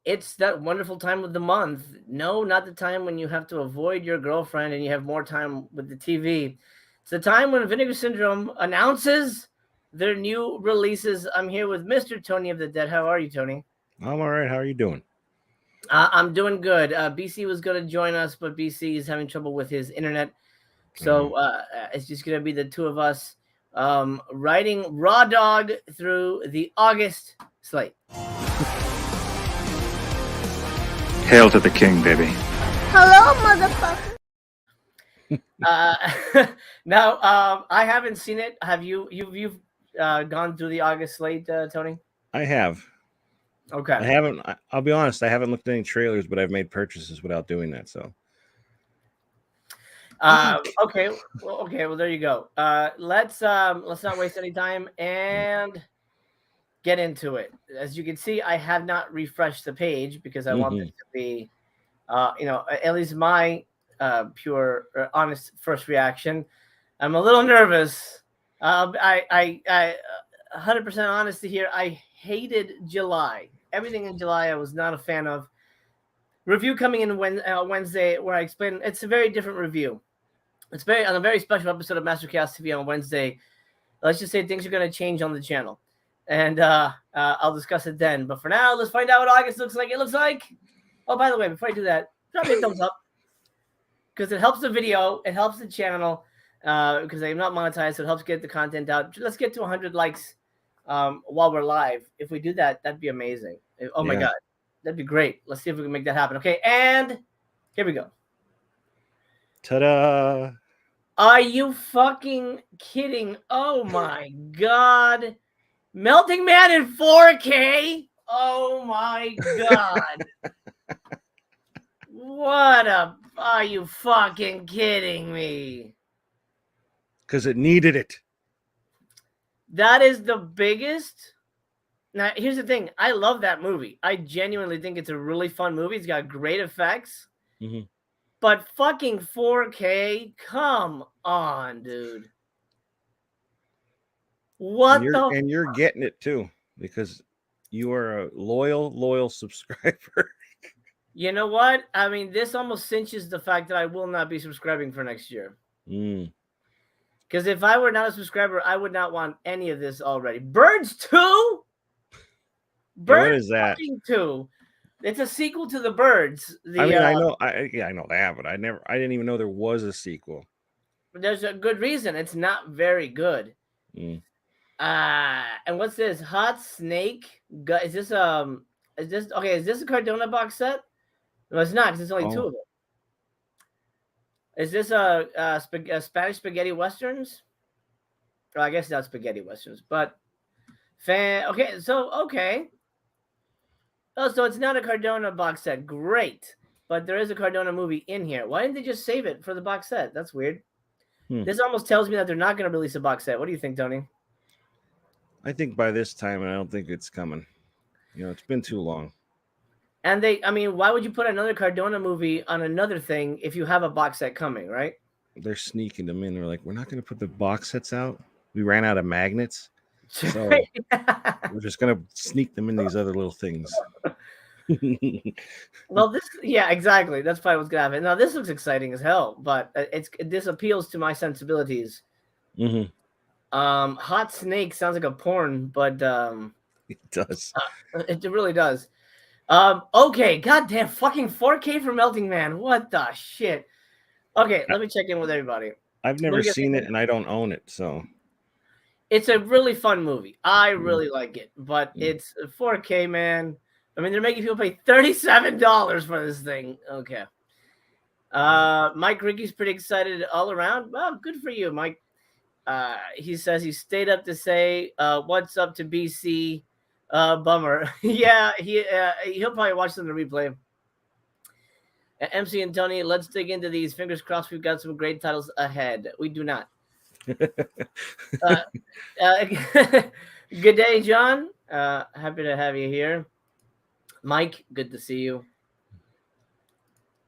It's that wonderful time of the month. No, not the time when you have to avoid your girlfriend and you have more time with the TV. It's the time when Vinegar Syndrome announces their new releases. I'm here with Mr. Tony of the Dead. How are you, Tony? I'm all right. How are you doing? I'm doing good. BC was going to join us, but BC is having trouble with his internet. Uh, So it's just going to be the two of us riding Raw Dog through the August slate. Hail to the king, baby. Hello, motherfucker. Uh, now, I haven't seen it. Have you? You've gone through the August slate, Tony? I have. Okay. I haven't. I'll be honest. I haven't looked at any trailers, but I've made purchases without doing that. So. Okay. Well, okay. Well, there you go. Let's not waste any time and get into it. As you can see, I have not refreshed the page because I want it to be, at least my pure, honest first reaction. I'm a little nervous. I 100% honest to here. I hated July. Everything in July I was not a fan of. Review coming in Wednesday where I explain. It's a very different review. It's on a very special episode of Master Chaos TV on Wednesday. Let's just say things are going to change on the channel, and I'll discuss it then. But for now, let's find out what August looks like. It looks like. Oh, by the way, before I do that, drop me a thumbs up because it helps the video. It helps the channel because I'm not monetized, so it helps get the content out. Let's get to 100 likes while we're live. If we do that, that'd be amazing. Oh my god, that'd be great. Let's see if we can make that happen. Okay, and here we go. Ta-da! Are you fucking kidding? Oh my god. Melting Man in 4K? Oh my god. Are you fucking kidding me? Because it needed it. That is the biggest. Now, here's the thing. I love that movie. I genuinely think it's a really fun movie. It's got great effects. Mm-hmm. But fucking 4K? Come on, dude. What and you're getting it too because you are a loyal subscriber. You know what? I mean, this almost cinches the fact that I will not be subscribing for next year. Because if I were not a subscriber, I would not want any of this already. Birds 2? Birds what is that? 2. It's a sequel to The Birds. I mean, I know that, but I didn't even know there was a sequel. There's a good reason. It's not very good. And what's this? Hot Snake? Is this a Cardona box set? No, it's not, because there's only two of them. Is this a Spanish spaghetti westerns? Well, I guess not spaghetti westerns, but okay. Oh, so it's not a Cardona box set. Great. But there is a Cardona movie in here. Why didn't they just save it for the box set? That's weird. This almost tells me that they're not going to release a box set. What do you think, Tony? I think by this time, I don't think it's coming. It's been too long. And why would you put another Cardona movie on another thing if you have a box set coming, right? They're sneaking them in. They're like, we're not going to put the box sets out. We ran out of magnets. So we're just going to sneak them in these other little things. Well, exactly. That's probably what's going to happen. Now, this looks exciting as hell, but this appeals to my sensibilities. Mm-hmm. Hot Snake sounds like a porn, but it does. It really does. Okay, goddamn, fucking 4K for Melting Man. What the shit? Okay, let me check in with everybody. I've never seen it, and I don't own it, so it's a really fun movie. I really like it, but it's 4K, man. I mean, they're making people pay $37 for this thing. Okay. Mike Ricky's pretty excited all around. Well, good for you, Mike. He says he stayed up to say, "What's up to BC?" Bummer. Yeah, he'll probably watch them in the replay. MC and Tony, let's dig into these. Fingers crossed we've got some great titles ahead. We do not. Good day, John. Happy to have you here. Mike, good to see you.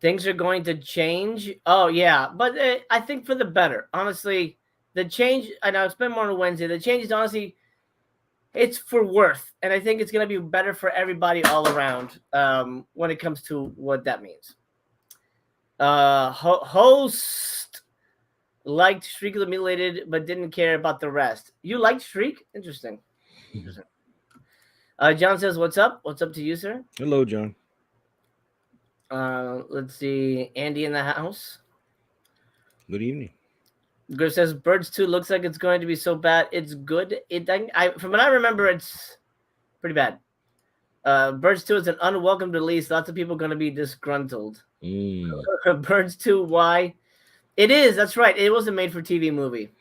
Things are going to change. Oh, yeah. But I think for the better. Honestly, the change, and I'll spend more on Wednesday. The change is honestly it's for worth, and I think it's going to be better for everybody all around when it comes to what that means. Host liked Shriek Mutilated, but didn't care about the rest. You liked Shriek? Interesting. John says, "What's up? What's up to you, sir?" Hello, John. Let's see. Andy in the house. Good evening. Griff says, "Birds 2 looks like it's going to be so bad. It's good. From what I remember, it's pretty bad. Birds 2 is an unwelcome release. Lots of people going to be disgruntled. Birds 2, why? It is. That's right. It was a made-for-TV movie.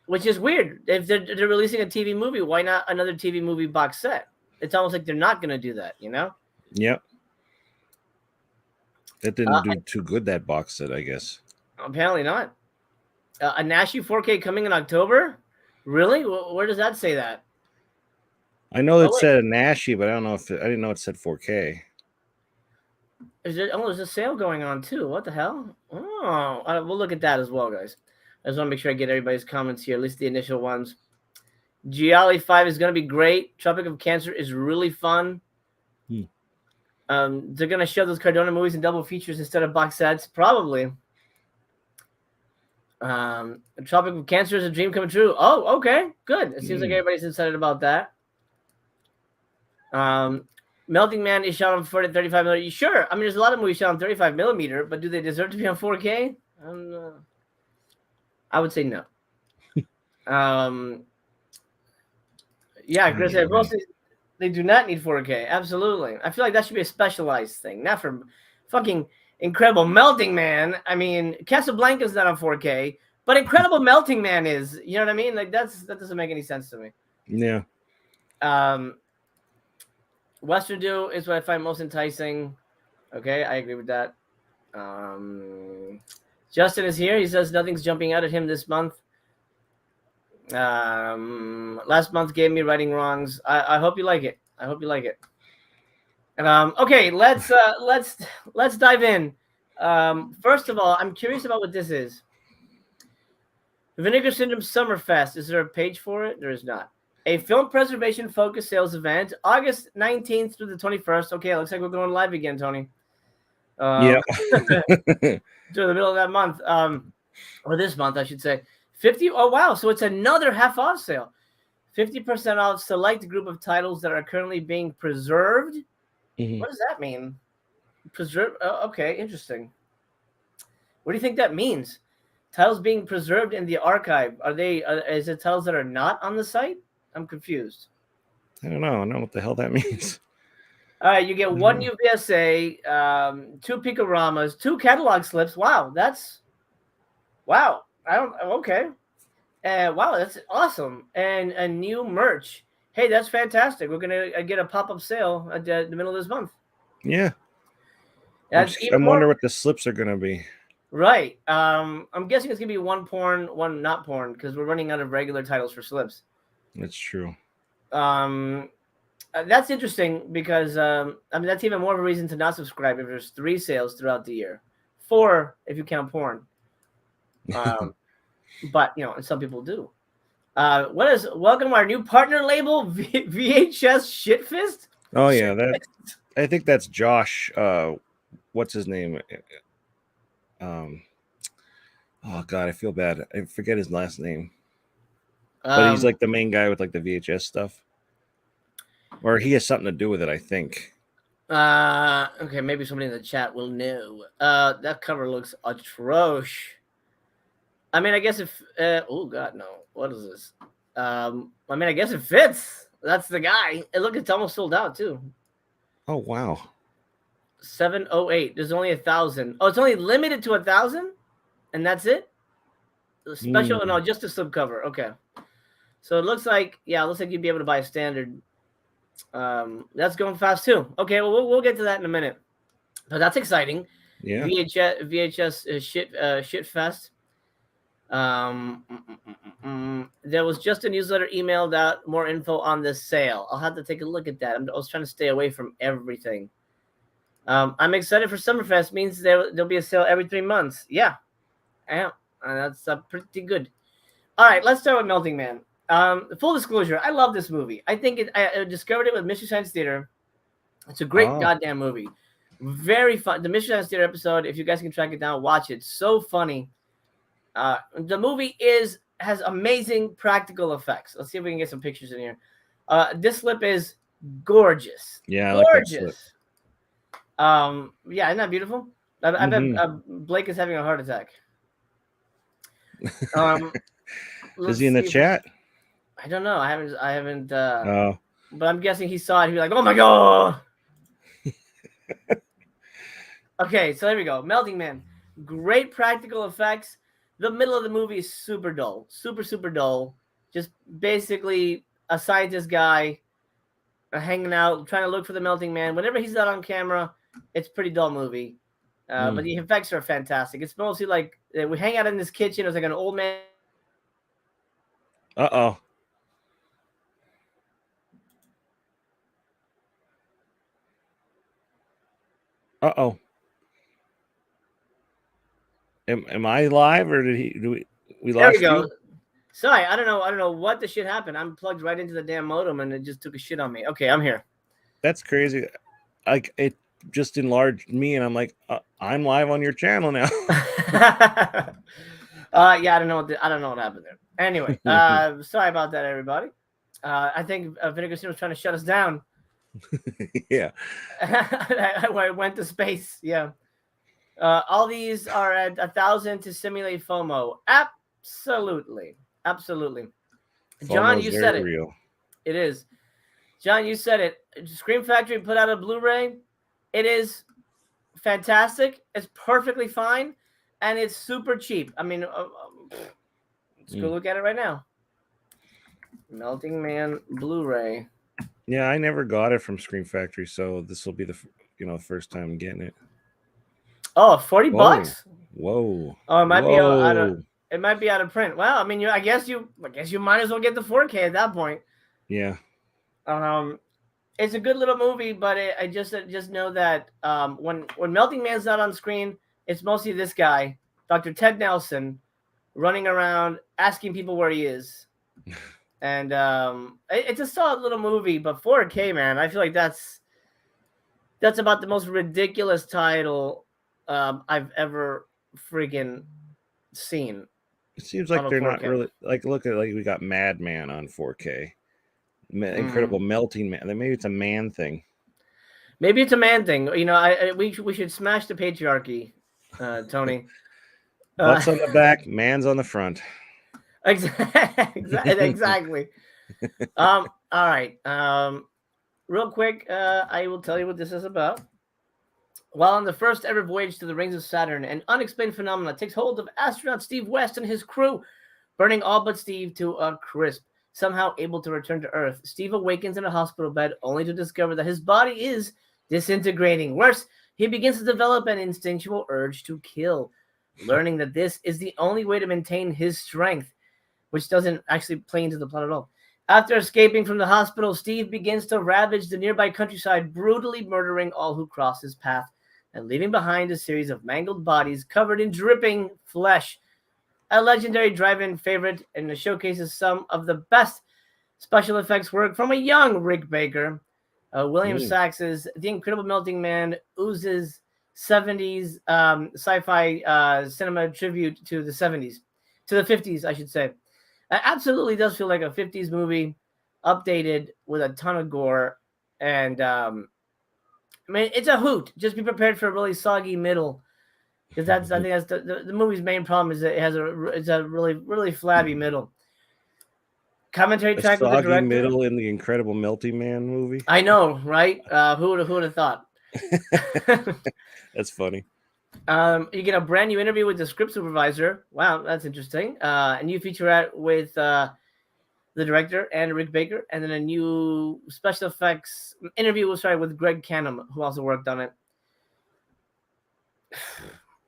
Which is weird. If they're releasing a TV movie, why not another TV movie box set? It's almost like they're not going to do that, you know? Yep. That didn't do too good, that box set, I guess. Apparently not. A Nashi 4K coming in October? Really? Where does that say that? I know it said a Nashi, but I don't know if I didn't know it said 4K. There's a sale going on too. What the hell? Oh, we'll look at that as well, guys. I just want to make sure I get everybody's comments here, at least the initial ones. Gialli 5 is going to be great. Tropic of Cancer is really fun. They're going to show those Cardona movies in double features instead of box sets, probably. Tropic of Cancer is a dream coming true. Oh, okay, good. It seems like everybody's excited about that. Melting Man is shot on 35 millimeter. Sure. I mean, there's a lot of movies shot on 35 millimeter, but do they deserve to be on 4K? I would say no. Yeah, Chris said mostly they do not need 4K. Absolutely. I feel like that should be a specialized thing, not for fucking Incredible Melting Man. I mean, Casablanca's not on 4K, but Incredible Melting Man is. You know what I mean? Like that doesn't make any sense to me. Yeah. Western Do is what I find most enticing. Okay, I agree with that. Justin is here. He says nothing's jumping out at him this month. Last month gave me writing wrongs. I hope you like it. I hope you like it. Okay, let's dive in. First of all, I'm curious about what this is. Vinegar Syndrome Summerfest. Is there a page for it? There is not. A film preservation focused sales event, August 19th through the 21st. Okay, looks like we're going live again, Tony. Yeah. To the middle of that month, or this month, I should say. 50. Oh, wow. So it's another half off sale. 50% off select group of titles that are currently being preserved. What does that mean? Preserve. Okay, interesting. What do you think that means? Titles being preserved in the archive. Are they? Is it titles that are not on the site? I'm confused. I don't know. I don't know what the hell that means. All right, you get one new VSA, 2 Picораmas, 2 catalog slips. Wow, wow. Okay. Wow, that's awesome. And a new merch. Hey, that's fantastic. We're going to get a pop-up sale at the middle of this month. Yeah. That's I wonder what the slips are going to be. Right. I'm guessing it's going to be one porn, one not porn, because we're running out of regular titles for slips. That's true. That's interesting because, I mean, that's even more of a reason to not subscribe if there's 3 sales throughout the year. 4 if you count porn. But, you know, and some people do. Welcome to our new partner label, VHS Shitfist? Oh, yeah. I think that's Josh. What's his name? Oh, God, I feel bad. I forget his last name. But he's like the main guy with like the VHS stuff. Or he has something to do with it, I think. Okay, maybe somebody in the chat will know. That cover looks atrocious. I mean, I guess if oh god, no. What is this? I mean, I guess it fits. That's the guy. And look, it's almost sold out too. Oh wow. 708. There's only 1,000. Oh, it's only limited to 1,000, and that's it. Special, no, just a slipcover. Okay. So it looks like, you'd be able to buy a standard. That's going fast too. Okay, well, we'll get to that in a minute. But that's exciting. Yeah. VHS shit fest. There was just a newsletter emailed out, more info on this sale. I'll have to take a look at that. I was trying to stay away from everything. I'm excited for Summerfest. Means there'll be a sale every 3 months. Yeah, I am. That's pretty good. All right, let's start with Melting Man. Full disclosure, I love this movie. I think I discovered it with Mystery Science Theater. It's a great goddamn movie. Very fun. The Mystery Science Theater episode, if you guys can track it down, watch it. So funny. The movie has amazing practical effects. Let's see if we can get some pictures in here. This slip is gorgeous. Yeah, gorgeous. I like that slip. Yeah, isn't that beautiful? I bet Blake is having a heart attack. Is he in the chat? I don't know. I haven't. Oh. But I'm guessing he saw it. He was like, "Oh my god!" Okay, so there we go. Melting Man, great practical effects. The middle of the movie is super dull, super dull. Just basically a scientist guy hanging out, trying to look for the Melting Man. Whenever he's not on camera, it's a pretty dull movie. But the effects are fantastic. It's mostly like we hang out in this kitchen. It's like an old man. Uh-oh. Uh-oh. Am I live or we lost There we go. you? Sorry, I don't know what the shit happened. I'm plugged right into the damn modem and it just took a shit on me. Okay, I'm here. That's crazy. Like it just enlarged me and I'm like, I'm live on your channel now. Yeah, I don't know what happened there. Anyway, sorry about that, everybody. I think Vinegar was trying to shut us down. Yeah. I went to space. Yeah. All these are at 1,000 to simulate FOMO. Absolutely. John, you said it. Real. It is. John, you said it. Scream Factory put out a Blu-ray. It is fantastic. It's perfectly fine. And it's super cheap. I mean, let's go look at it right now. Melting Man Blu-ray. Yeah, I never got it from Scream Factory, so this will be the first time getting it. Oh, 40 bucks? Whoa. Oh, it might be out of print. Well, I mean, I guess you might as well get the 4K at that point. Yeah. It's a good little movie, but I just know that when Melting Man's not on screen, it's mostly this guy, Dr. Ted Nelson, running around asking people where he is. And it's a solid little movie, but 4K, man, I feel like that's about the most ridiculous title I've ever friggin' seen. It seems like they're 4K. Not really like look at we got Madman on 4K. Incredible Melting Man. Maybe it's a man thing. Maybe it's a man thing. We should smash the patriarchy, Tony. Butts on the back, man's on the front. Exactly. All right. Real quick, I will tell you what this is about. While on the first ever voyage to the rings of Saturn, an unexplained phenomenon takes hold of astronaut Steve West and his crew, burning all but Steve to a crisp. Somehow able to return to Earth, Steve awakens in a hospital bed only to discover that his body is disintegrating. Worse, he begins to develop an instinctual urge to kill, learning that this is the only way to maintain his strength, which doesn't actually play into the plot at all. After escaping from the hospital, Steve begins to ravage the nearby countryside, brutally murdering all who cross his path and leaving behind a series of mangled bodies covered in dripping flesh. A legendary drive-in favorite, and it showcases some of the best special effects work from a young Rick Baker. William Sachs's The Incredible Melting Man oozes 70s sci-fi cinema tribute to the 70s, to the 50s, I should say. It absolutely does feel like a 50s movie, updated with a ton of gore, and I mean, it's a hoot. Just be prepared for a really soggy middle. Because I think that's the movie's main problem is that it's a really flabby middle. Commentary track with the director. Middle in the Incredible Melting Man movie. I know, right? Who would have thought? That's funny. You get a brand new interview with the script supervisor. Wow, that's interesting. A new featurette with the director and Rick Baker, and then a new special effects interview with Greg Canham, who also worked on it.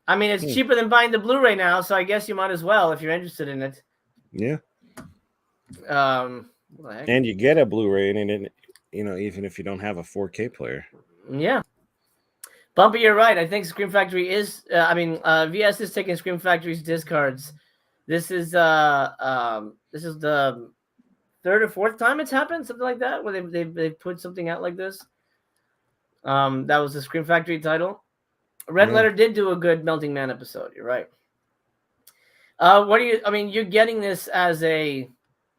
I mean, it's cheaper than buying the Blu-ray now, so I guess you might as well if you're interested in it. Yeah. And you get a Blu-ray in it, even if you don't have a 4K player. Yeah. Bumpy, you're right. I think Scream Factory is. VS is taking Scream Factory's discards. This is the third or fourth time it's happened, something like that, where they've put something out like this. That was the Scream Factory title. Red Letter did do a good Melting Man episode. You're right. What do you? I mean, you're getting this as a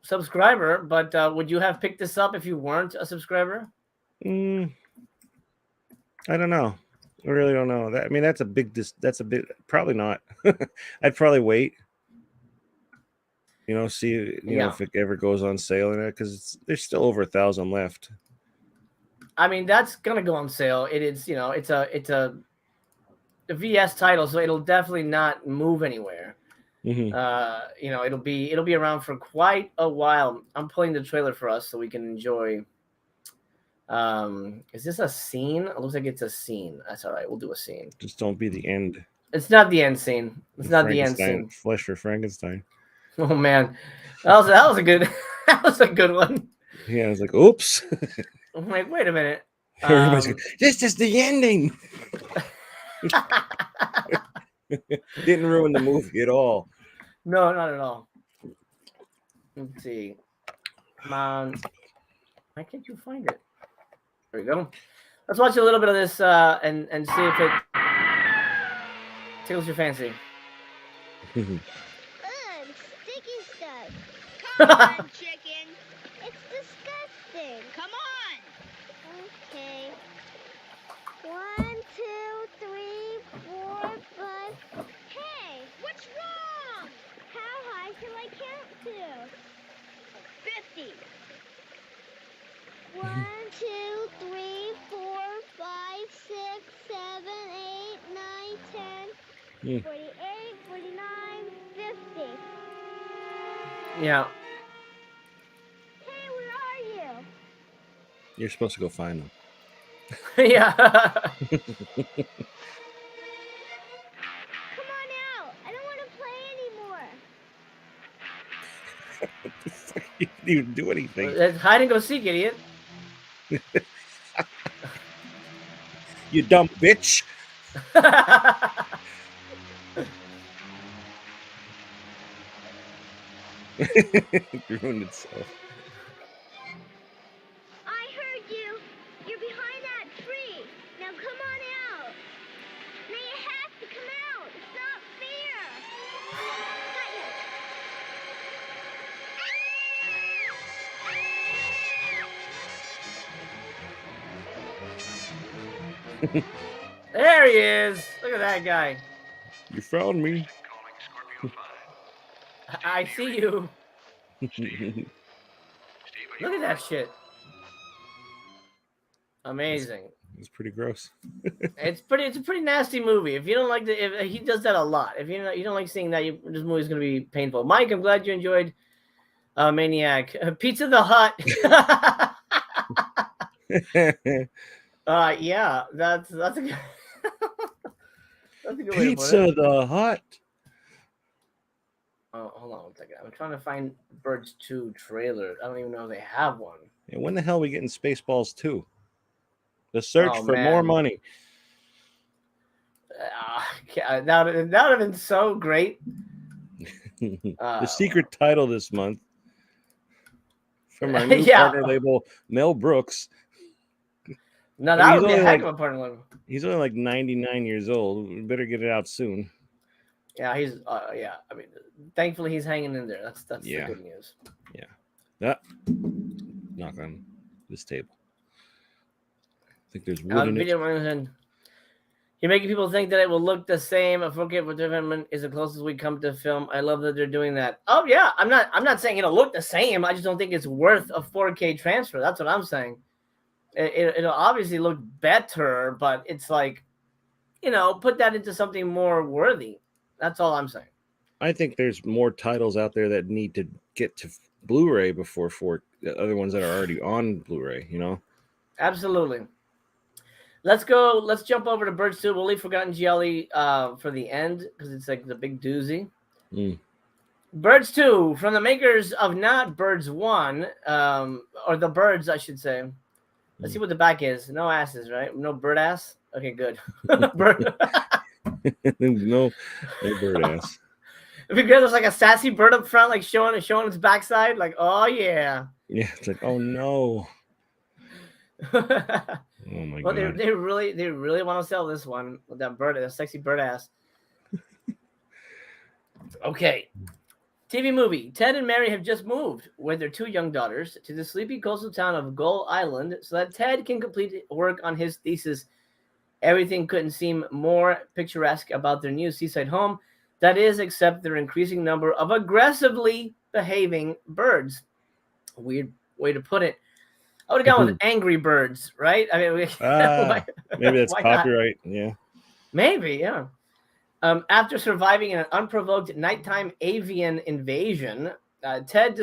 subscriber, but would you have picked this up if you weren't a subscriber? I don't know. I really don't know. That I mean, that's a big. Probably not. I'd probably wait. See know if it ever goes on sale in it, because there's still over 1,000 left. I mean, that's gonna go on sale. It is, it's a VS title, so it'll definitely not move anywhere. It'll be around for quite a while. I'm pulling the trailer for us so we can enjoy. Is this a scene? It looks like it's a scene. That's all right. We'll do a scene. Just don't be the end. It's not the end scene. It's not the end scene. Flesh for Frankenstein. Oh man, that was a good that was a good one. Yeah, I was like, oops. I'm like, wait a minute. Everybody's going, this is the ending. Didn't ruin the movie at all. No, not at all. Let's see. Come on. Why can't you find it? There we go. Let's watch a little bit of this and see if it tickles your fancy. Ugh, sticky stuff. Come on, chicken. It's disgusting. Come on. Okay. 1, 2, 3, 4, 5. Hey, what's wrong? How high can I count to? 50. 1, 2, 3, 4, 5, 6, 7, 8, 9, 10, 48, 49, 50. Yeah. Hey, where are you? You're supposed to go find them. Yeah. Come on out. I don't want to play anymore. You didn't even do anything. Let's hide and go seek, idiot. You dumb bitch. It ruined itself. I heard you. You're behind that tree. Now come on out. Now you have to come out. It's not fair. There he is. Look at that guy. You found me. I see you. Look at that shit. Amazing. It's pretty gross. It's a pretty nasty movie. If you don't like if he does that a lot. If you don't like seeing that, this movie is going to be painful. Mike, I'm glad you enjoyed Maniac. Pizza the Hut. Yeah, that's a good. That's a good way to put it. Pizza the Hut. Oh, hold on 1 second. I'm trying to find Birds 2 trailer. I don't even know if they have one. Yeah, when the hell are we getting Spaceballs 2? The search for more money. That would have been so great. The secret title this month from our new partner label, Mel Brooks. No, that would be a heck of a partner label. He's only like 99 years old. We better get it out soon. Yeah, he's I mean, thankfully he's hanging in there. That's the good news. Yeah. That knock on this table. I think there's wood in it. You're making people think that it will look the same. A 4K for development is the closest we come to film. I love that they're doing that. Oh yeah, I'm not saying it'll look the same. I just don't think it's worth a 4K transfer. That's what I'm saying. It'll obviously look better, but it's like, put that into something more worthy. That's all I'm saying. I think there's more titles out there that need to get to Blu-ray before the other ones that are already on Blu-ray, Absolutely. Let's go. Let's jump over to Birds 2. We'll leave Forgotten Gialli for the end because it's like the big doozy. Birds 2 from the makers of not Birds 1, or the Birds, I should say. Let's see what the back is. No asses, right? No bird ass? Okay, good. Bird. No bird ass. It'd be good. There's like a sassy bird up front, like showing its backside. Like, oh yeah. Yeah, it's like, oh no. Oh my Well, god. they really want to sell this one with that bird, that sexy bird ass. Okay. TV movie. Ted and Mary have just moved with their 2 young daughters to the sleepy coastal town of Gull Island so that Ted can complete work on his thesis. Everything couldn't seem more picturesque about their new seaside home. That is, except their increasing number of aggressively behaving birds. A weird way to put it. I would have gone with angry birds, right? I mean, maybe that's why copyright. Yeah. Maybe, yeah. After surviving an unprovoked nighttime avian invasion, Ted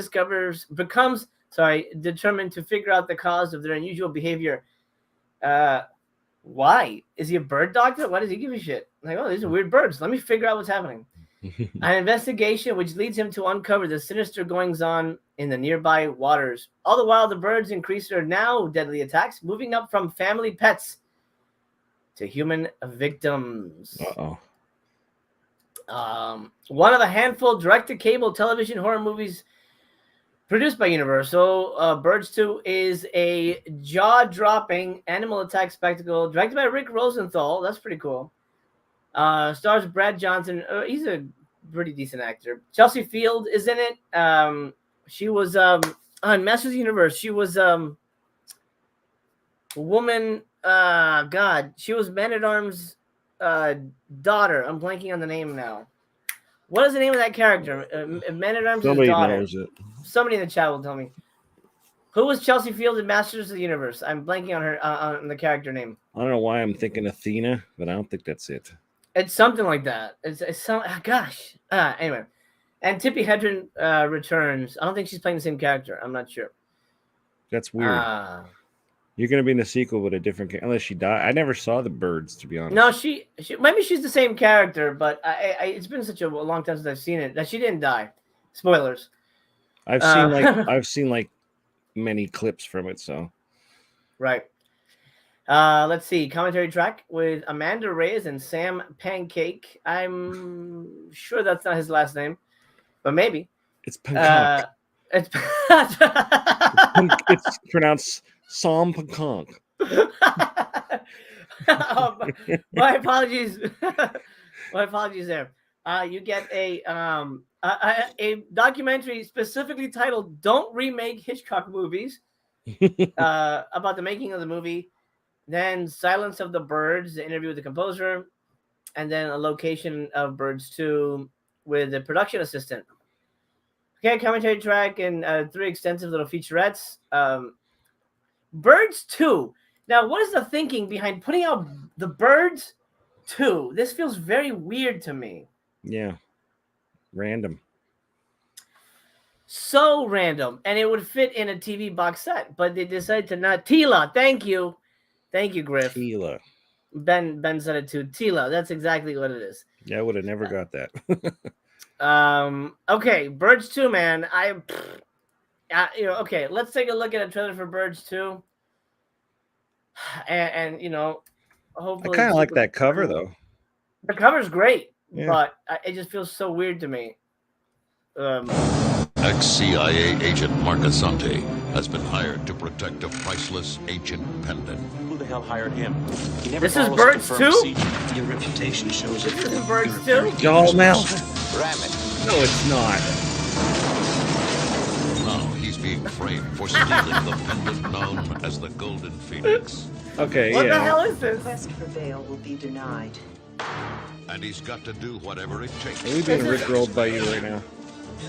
becomes determined to figure out the cause of their unusual behavior. Why? Is he a bird doctor? Why does he give a shit? Like, oh, these are weird birds. Let me figure out what's happening. An investigation which leads him to uncover the sinister goings-on in the nearby waters. All the while, the birds increase their now deadly attacks, moving up from family pets to human victims. Uh-oh. One of a handful direct-to-cable television horror movies produced by Universal. Birds 2 is a jaw-dropping animal attack spectacle directed by Rick Rosenthal. That's pretty cool. Stars Brad Johnson. He's a pretty decent actor. Chelsea Field is in it. She was on Masters of the Universe. She was a woman. She was Man-at-Arms' daughter. I'm blanking on the name now. What is the name of that character? Man-at-Arms' daughter. Somebody knows it. Somebody in the chat will tell me. Who was Chelsea Field in Masters of the Universe? I'm blanking on her on the character name. I don't know why I'm thinking Athena, but I don't think that's it. It's something like that. It's some gosh. Anyway, and Tippi Hedren returns. I don't think she's playing the same character. I'm not sure. That's weird. You're gonna be in a sequel with a different unless she died. I never saw the birds, to be honest. No, she maybe she's the same character, but it's been such a long time since I've seen it that she didn't die. Spoilers. I've seen like many clips from it, so right. Let's see. Commentary track with Amanda Reyes and Sam Pancake. I'm sure that's not his last name, but maybe. It's Pancake. It's pronounced Sam Pancake. My apologies. My apologies there. You get a documentary specifically titled "Don't Remake Hitchcock Movies" about the making of the movie. Then Silence of the Birds, the interview with the composer, and then a location of Birds 2 with the production assistant. Okay, commentary track and 3 extensive little featurettes. Birds 2. Now, what is the thinking behind putting out the Birds 2? This feels very weird to me. Yeah. Random. So random. And it would fit in a TV box set, but they decided to not. Tila, thank you. Thank you, Griff. Tila. Ben said it too. Tila. That's exactly what it is. Yeah, I would have never got that. Okay, Birds 2, man. Okay, let's take a look at a trailer for Birds 2. And hopefully I kind of like that cover, though. The cover's great, yeah. But it just feels so weird to me. Ex-CIA agent Mark Asante has been hired to protect a priceless ancient pendant. Who the hell hired him? This is Birds 2? Your reputation shows it. This is Birds 2? Y'all Mel. Ram it. No, it's not. Now he's being framed for stealing the pendant known as the Golden Phoenix. Okay, what the hell is this? Request for bail will be denied. And he's got to do whatever it takes. Are we being rickrolled by you right now?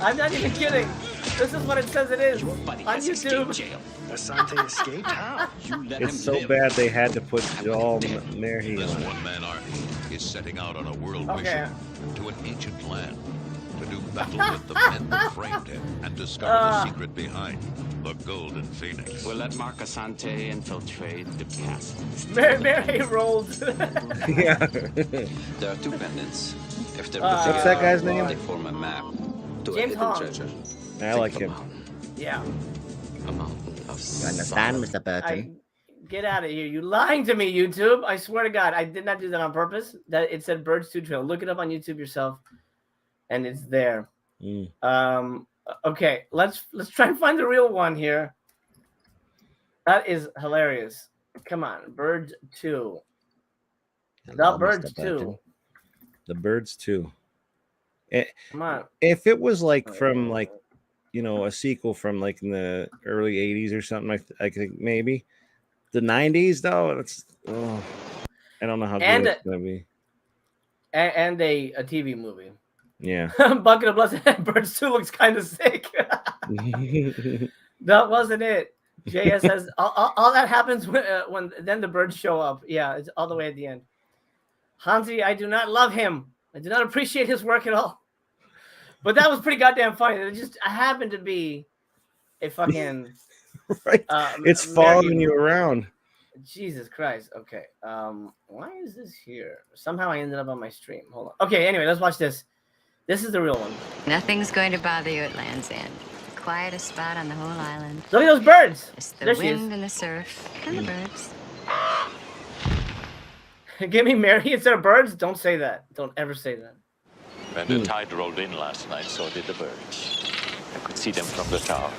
I'm not even kidding. This is what it says it is on YouTube. Asante escaped? How? You let It's him so live. bad they had to put Joel Merhi This on it. one-man army is setting out on a world Okay. mission to an ancient land to do battle with the men that framed him and discover the secret behind the Golden Phoenix. We'll let Mark Asante infiltrate the castle. Mary rolled. Yeah. There are 2 pendants. If they're What's that guy's name? they form a map to James a hidden Hong. treasure. I like him. Yeah. A mountain of Mr. Burton? Get out of here. You lying to me, YouTube. I swear to God, I did not do that on purpose. That it said Birds 2 trailer. Look it up on YouTube yourself. And it's there. Okay, let's try and find the real one here. That is hilarious. Come on, Birds 2. The Birds 2. The Birds 2. Come on. If it was like from like, a sequel from like in the early 80s or something, I think maybe. The 90s though, I don't know how good it's gonna be. And a TV movie. Yeah. Bucket of Blood. Birds 2 looks kind of sick. That wasn't it. JS says all that happens when then the birds show up. Yeah, it's all the way at the end. Hansi, I do not love him. I do not appreciate his work at all. But that was pretty goddamn funny. It just happened to be a fucking right. It's following you around. Jesus Christ. Okay. Why is this here? Somehow I ended up on my stream. Hold on. Okay, anyway, let's watch this. This is the real one. Nothing's going to bother you at Land's End. The quietest spot on the whole island. Look at those birds. It's the wind and the surf and the birds. Give me Mary instead of birds? Don't say that. Don't ever say that. When the tide rolled in last night, so did the birds. I could see them from the tower.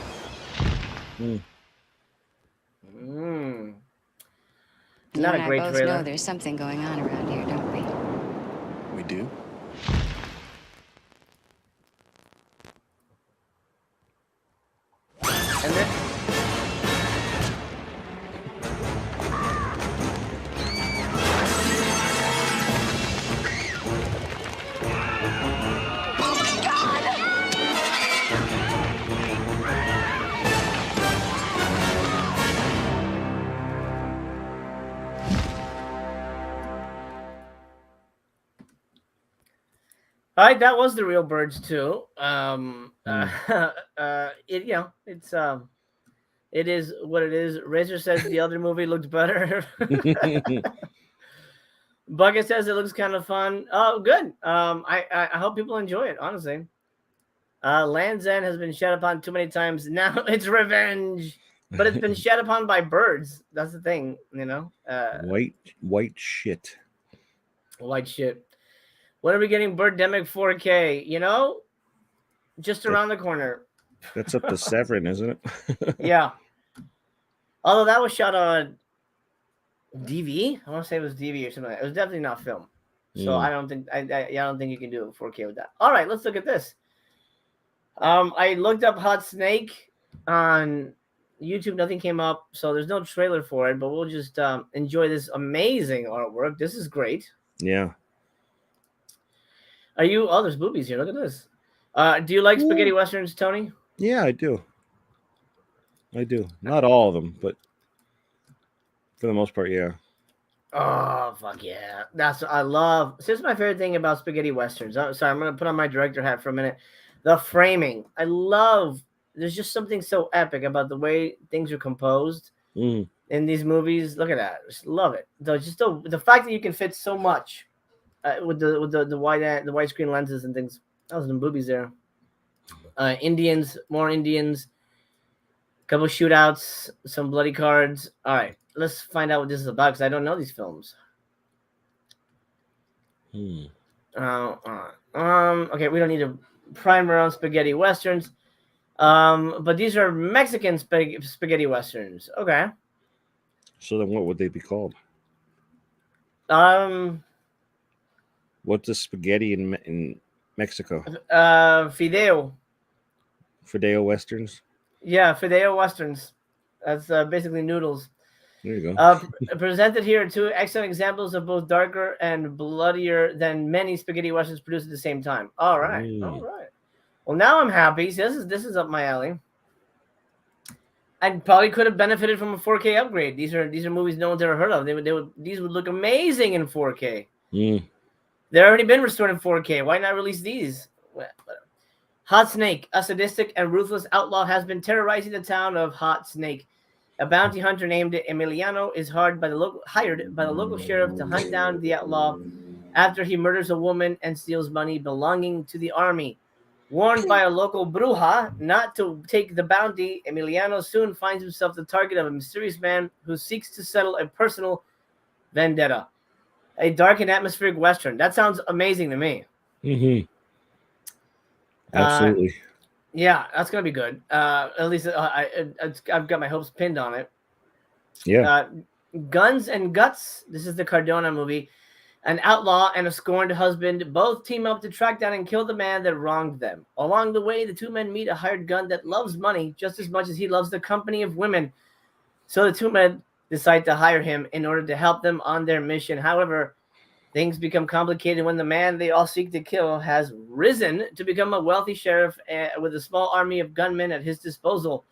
Not a great both trailer. know there's something going on around here, don't we? We do? And then all right, that was the real Birds too. It is what it is. Razor says the other movie looked better. Bucket says it looks kind of fun. Oh, good. I hope people enjoy it. Honestly, Land's End has been shed upon too many times. Now it's revenge, but it's been shed upon by birds. That's the thing, White shit. White shit. When are we getting Birdemic 4K? Just around the corner. That's up to Severin, isn't it? Yeah. Although that was shot on DV. I want to say it was DV or something. It was definitely not film. So I don't think I don't think you can do 4K with that. All right, let's look at this. I looked up Hot Snake on YouTube. Nothing came up, so there's no trailer for it. But we'll just enjoy this amazing artwork. This is great. Yeah. Are you? Oh, there's boobies here. Look at this. Do you like spaghetti westerns, Tony? Yeah, I do. Not all of them, but for the most part, yeah. Oh, fuck yeah. That's what I love. This is my favorite thing about spaghetti westerns. Sorry, I'm going to put on my director hat for a minute. The framing. I love, there's just something so epic about the way things are composed in these movies. Look at that. Just love it. The fact that you can fit so much with the widescreen lenses and things. That was some boobies there. More Indians. Couple shootouts, some bloody cards. All right, let's find out what this is about because I don't know these films. Okay, we don't need a primer on spaghetti westerns. But these are Mexican spaghetti westerns. Okay. So then, what would they be called? What's the spaghetti in Mexico? Fideo. Fideo westerns. Yeah, Fideo westerns. That's basically noodles. There you go. Presented here are two excellent examples of both darker and bloodier than many spaghetti westerns produced at the same time. All right, all right. Well, now I'm happy. See, this is up my alley. I probably could have benefited from a 4K upgrade. These are movies no one's ever heard of. These would look amazing in 4K. They've already been restored in 4K. Why not release these? Hot Snake, a sadistic and ruthless outlaw, has been terrorizing the town of Hot Snake. A bounty hunter named Emiliano is hired by the local sheriff to hunt down the outlaw after he murders a woman and steals money belonging to the army. Warned by a local bruja not to take the bounty, Emiliano soon finds himself the target of a mysterious man who seeks to settle a personal vendetta. A dark and atmospheric western. That sounds amazing to me. Absolutely. Yeah, that's gonna be good. At least I've got my hopes pinned on it. Yeah. Guns and Guts. This is the Cardona movie. An outlaw and a scorned husband both team up to track down and kill the man that wronged them. Along the way, the two men meet a hired gun that loves money just as much as he loves the company of women. So the two men decide to hire him in order to help them on their mission. However, things become complicated when the man they all seek to kill has risen to become a wealthy sheriff with a small army of gunmen at his disposal.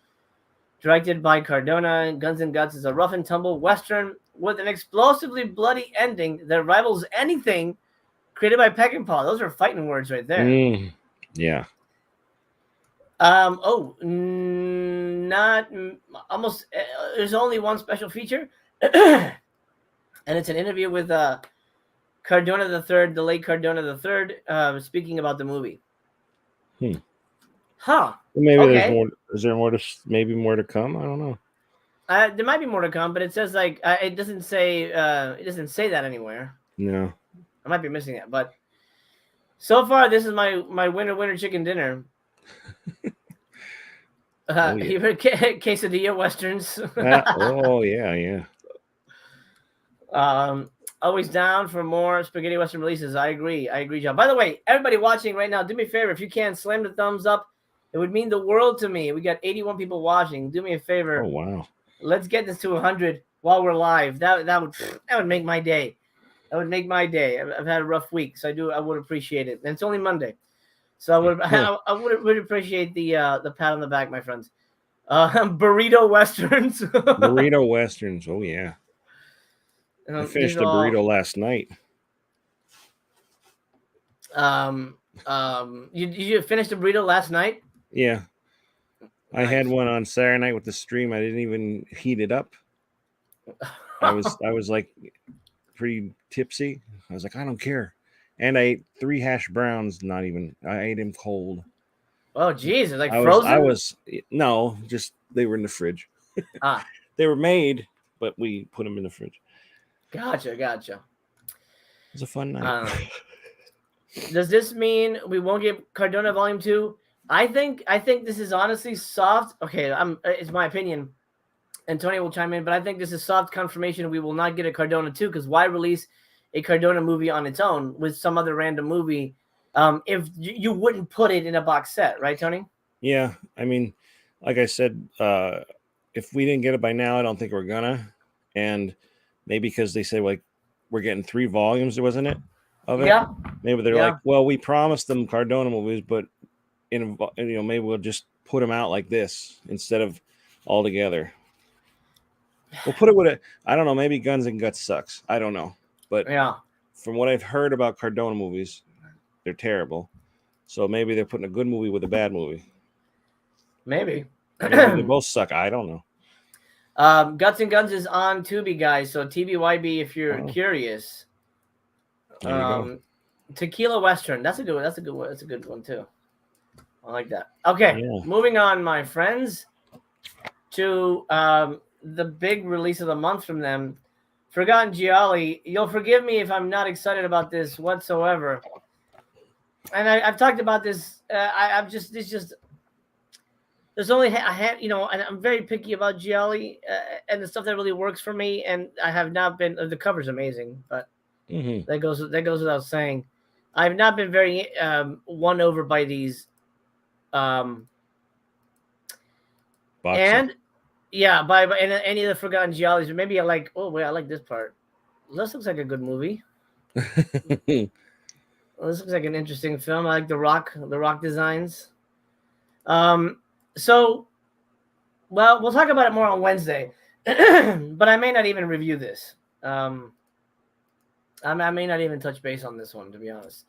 Directed by Cardona, Guns and Guts is a rough and tumble Western with an explosively bloody ending that rivals anything created by Peckinpah. Those are fighting words right there. Yeah. Not almost. There's only one special feature, and it's an interview with Cardona III, the late Cardona III, speaking about the movie. Huh. Maybe there's more. Is there more to maybe more to come? I don't know. There might be more to come, but it says like it doesn't say that anywhere. No. I might be missing it, but so far this is my winter chicken dinner. You heard quesadilla westerns? Oh yeah. Always down for more spaghetti western releases. I agree, John. By the way, everybody watching right now, do me a favor. If you can, slam the thumbs up. It would mean the world to me. We got 81 people watching. Do me a favor. Oh wow. Let's get this to 100 while we're live. That would make my day. That would make my day. I've had a rough week, so I would appreciate it. And it's only Monday, so I would appreciate the pat on the back, my friends. Burrito westerns. Burrito westerns. Oh yeah. I finished a burrito last night. You finished a burrito last night? Yeah. I had one on Saturday night with the stream. I didn't even heat it up. I was like pretty tipsy. I was like, I don't care. And I ate 3 hash browns. I ate them cold. Oh, geez. Like frozen? No, just they were in the fridge. They were made, but we put them in the fridge. Gotcha. It was a fun night. Does this mean we won't get Cardona Volume 2? I think this is honestly soft. Okay, it's my opinion, and Tony will chime in, but I think this is soft confirmation we will not get a Cardona 2, because why release a Cardona movie on its own with some other random movie if you wouldn't put it in a box set, right, Tony? Yeah, I mean, like I said, if we didn't get it by now, I don't think we're gonna. And maybe because they say like we're getting 3 volumes, wasn't it? Of it. Yeah. Maybe they're like, well, we promised them Cardona movies, but maybe we'll just put them out like this instead of all together. We'll put it with I don't know, maybe Guns and Guts sucks. I don't know. But from what I've heard about Cardona movies, they're terrible. So maybe they're putting a good movie with a bad movie. Maybe. They both suck. I don't know. Guts and Guns is on Tubi, guys. So TBYB, if you're curious. Tequila Western. That's a good one. That's a good one too. I like that. Okay, moving on, my friends, to the big release of the month from them, Forgotten Gialli. You'll forgive me if I'm not excited about this whatsoever. And I've talked about this. There's only a hand, and I'm very picky about Gialli and the stuff that really works for me. And I have not been. The cover's amazing, but that goes without saying. I've not been very won over by these. By any of the Forgotten Giallis, or maybe I like. Oh wait, I like this part. This looks like a good movie. This looks like an interesting film. I like the rock designs. So, well, we'll talk about it more on Wednesday, but I may not even review this. I may not even touch base on this one, to be honest.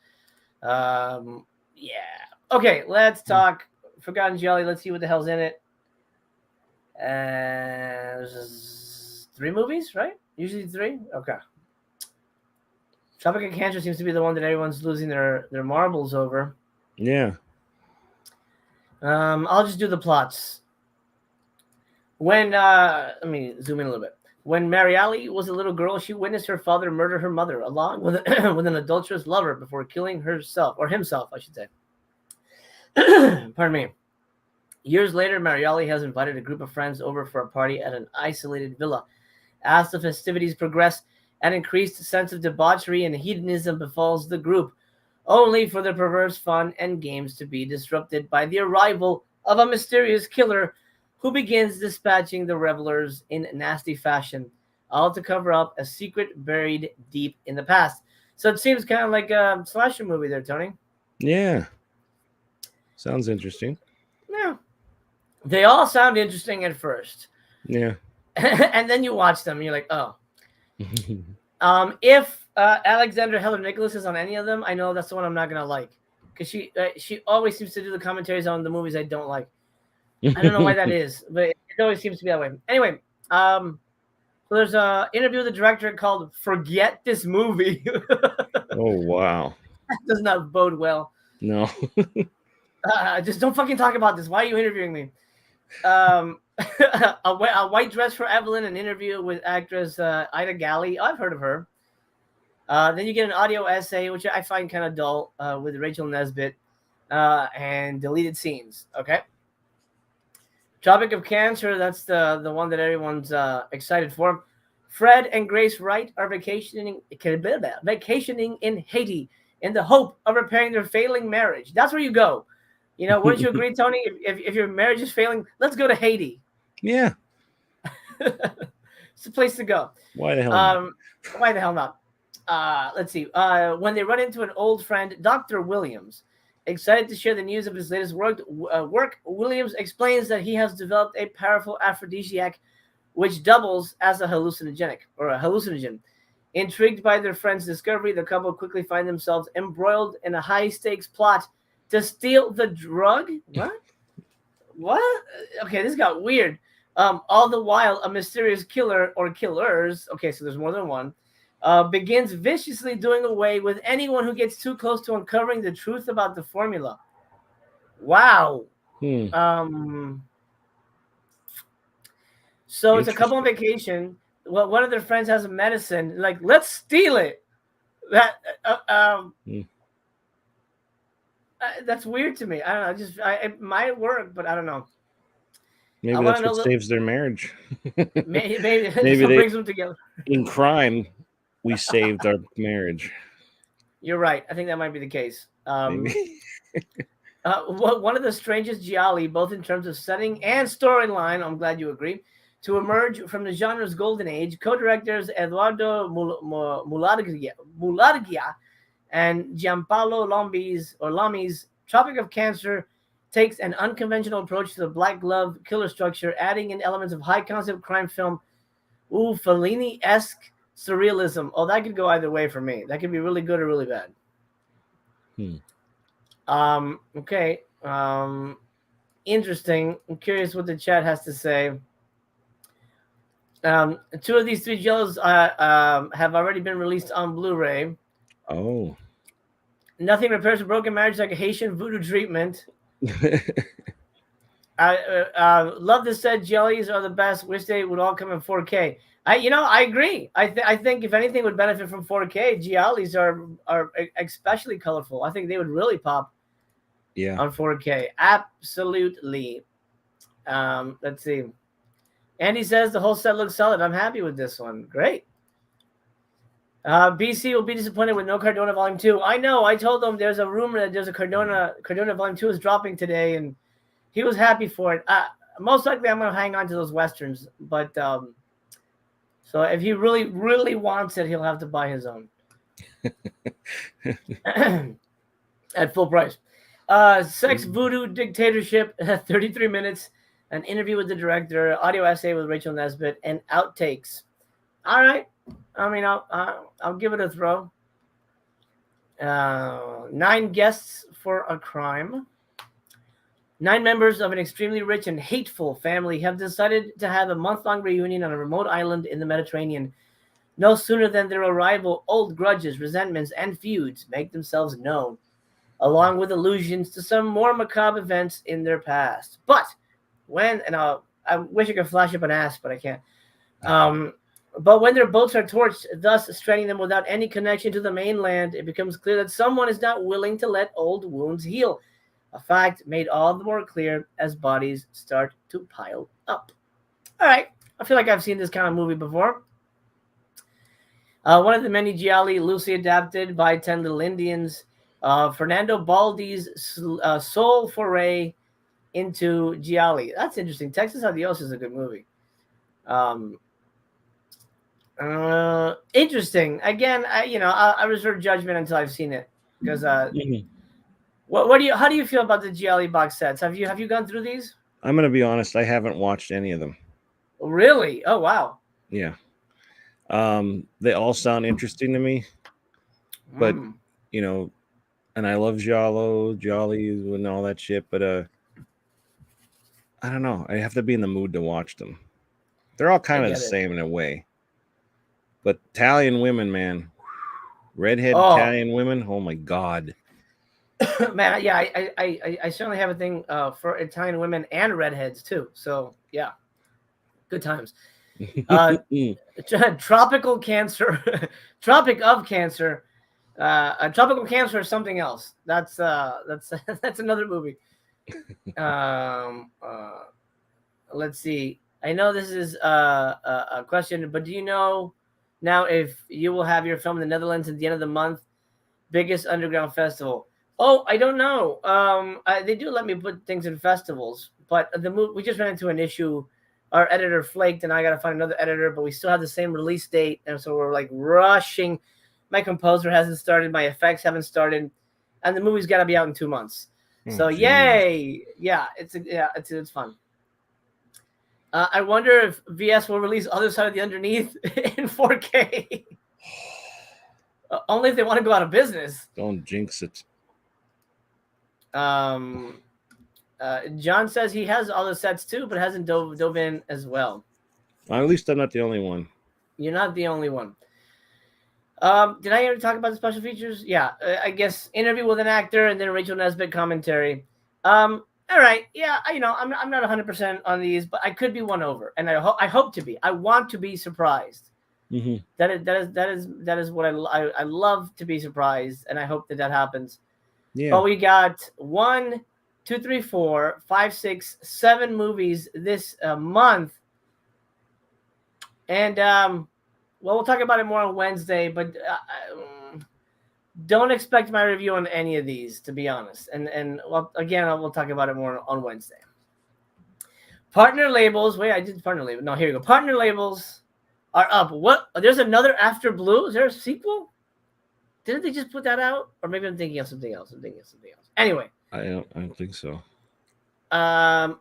Okay, let's talk Forgotten Gialli. Let's see what the hell's in it. There's 3 movies, right? Usually 3? Okay. Tropic of Cancer seems to be the one that everyone's losing their marbles over. Yeah. I'll just do the plots. When let me zoom in a little bit. When Mariali was a little girl, she witnessed her father murder her mother along with with an adulterous lover before killing himself, I should say. Pardon me. Years later, Mariali has invited a group of friends over for a party at an isolated villa. As the festivities progress, an increased sense of debauchery and hedonism befalls the group, only for the perverse fun and games to be disrupted by the arrival of a mysterious killer who begins dispatching the revelers in nasty fashion, all to cover up a secret buried deep in the past. So it seems kind of like a slasher movie there, Tony. Yeah. Sounds interesting. Yeah. They all sound interesting at first. Yeah. And then you watch them and you're like, oh. If Alexandra Heller Nicholas is on any of them, I know that's the one I'm not gonna like, because she always seems to do the commentaries on the movies I don't like. I don't know why that is, but it always seems to be that way. Anyway, so there's a interview with the director called "Forget This Movie." Oh wow, that does not bode well. No. Just don't fucking talk about this. Why are you interviewing me? A white dress for Evelyn, an interview with actress Ida Galli. I've heard of her. Then you get an audio essay, which I find kind of dull, with Rachel Nesbitt, and deleted scenes. Okay. Tropic of Cancer, that's the one that everyone's excited for. Fred and Grace Wright are vacationing in Haiti in the hope of repairing their failing marriage. That's where you go. You know, wouldn't you agree, Tony? If your marriage is failing, let's go to Haiti. Yeah. It's the place to go. Why the hell not? Why the hell not? Let's see. When they run into an old friend, Dr. Williams, excited to share the news of his latest work, Williams explains that he has developed a powerful aphrodisiac which doubles as a hallucinogen. Intrigued by their friend's discovery, the couple quickly find themselves embroiled in a high-stakes plot to steal the drug. What? Okay, this got weird. All the while, a mysterious killer or killers, okay, so there's more than one, begins viciously doing away with anyone who gets too close to uncovering the truth about the formula. Wow. So it's a couple on vacation. Well, one of their friends has a medicine. Like, let's steal it. That's weird to me. I don't know. It might work, but I don't know. Maybe that's what saves their marriage. Maybe they brings them together. In crime, we saved our marriage. You're right. I think that might be the case. One of the strangest gialli, both in terms of setting and storyline, I'm glad you agree, to emerge from the genre's golden age. Co-directors Eduardo Mulargia and Gianpaolo Lami's Tropic of Cancer takes an unconventional approach to the black glove killer structure, adding in elements of high-concept crime film, Fellini-esque surrealism. Oh, that could go either way for me. That could be really good or really bad. Okay. Interesting. I'm curious what the chat has to say. Two of these three jellos have already been released on Blu-ray. Oh. Nothing repairs a broken marriage like a Haitian voodoo treatment. Love this said jellies are the best. Wish they would all come in 4K. I agree. I think if anything would benefit from 4K, giallis are especially colorful. I think they would really pop. Yeah. On 4K. Absolutely. Let's see. Andy says the whole set looks solid. I'm happy with this one. Great. BC will be disappointed with no Cardona Volume 2. I know. I told him there's a rumor that there's a Cardona Volume 2 is dropping today, and he was happy for it. Most likely I'm going to hang on to those Westerns, but so if he really, really wants it, he'll have to buy his own. At full price. Sex Voodoo Dictatorship, 33 minutes. An interview with the director, audio essay with Rachel Nesbitt, and outtakes. All right. I mean, I'll give it a throw. 9 guests for a crime. 9 members of an extremely rich and hateful family have decided to have a month-long reunion on a remote island in the Mediterranean. No sooner than their arrival, old grudges, resentments, and feuds make themselves known, along with allusions to some more macabre events in their past. But I wish I could flash up an ass, but I can't. But when their boats are torched, thus stranding them without any connection to the mainland, it becomes clear that someone is not willing to let old wounds heal. A fact made all the more clear as bodies start to pile up. All right. I feel like I've seen this kind of movie before. One of the many gialli loosely adapted by 10 Little Indians, Fernando Baldi's sole foray into gialli. That's interesting. Texas Adios is a good movie. Interesting. Again, I reserve judgment until I've seen it because how do you feel about the gialli box sets? Have you gone through these? I'm gonna be honest. I haven't watched any of them. Really? Oh wow. Yeah. They all sound interesting to me, but and I love Jolly and all that shit, but I don't know. I have to be in the mood to watch them. They're all kind of the same in a way. But Italian women, man, redhead Italian women, oh my god. Man, yeah, I certainly have a thing for Italian women and redheads too. So yeah, good times. Tropical cancer, Tropic of Cancer. Tropical Cancer is something else. That's another movie. Let's see. I know this is a question, but do you know now if you will have your film in the Netherlands at the end of the month? Biggest underground festival. Oh, I don't know. They do let me put things in festivals, but we just ran into an issue. Our editor flaked, and I got to find another editor, but we still have the same release date, and so we're like rushing. My composer hasn't started, my effects haven't started, and the movie's got to be out in 2 months. So yay! Yeah, it's fun. I wonder if VS will release Other Side of the Underneath in 4K. Only if they want to go out of business. Don't jinx it. John says he has all the sets too, but hasn't dove in as well. At least I'm not the only one. You're not the only one. Did I ever talk about the special features? Yeah, I guess interview with an actor and then Rachel Nesbitt commentary. All right, yeah, I'm not 100% on these, but I could be won over, and I hope to be. I want to be surprised. Mm-hmm. That is what I love to be surprised, and I hope that happens. Yeah. But we got 1, 2, 3, 4, 5, 6, 7 movies this month, and we'll talk about it more on Wednesday. But don't expect my review on any of these, to be honest. And well, again, we'll talk about it more on Wednesday. Partner labels. Wait, I did partner labels. No, here we go. Partner labels are up. What? There's another After Blue. Is there a sequel? Didn't they just put that out? Or maybe I'm thinking of something else. Anyway. I don't think so. I'm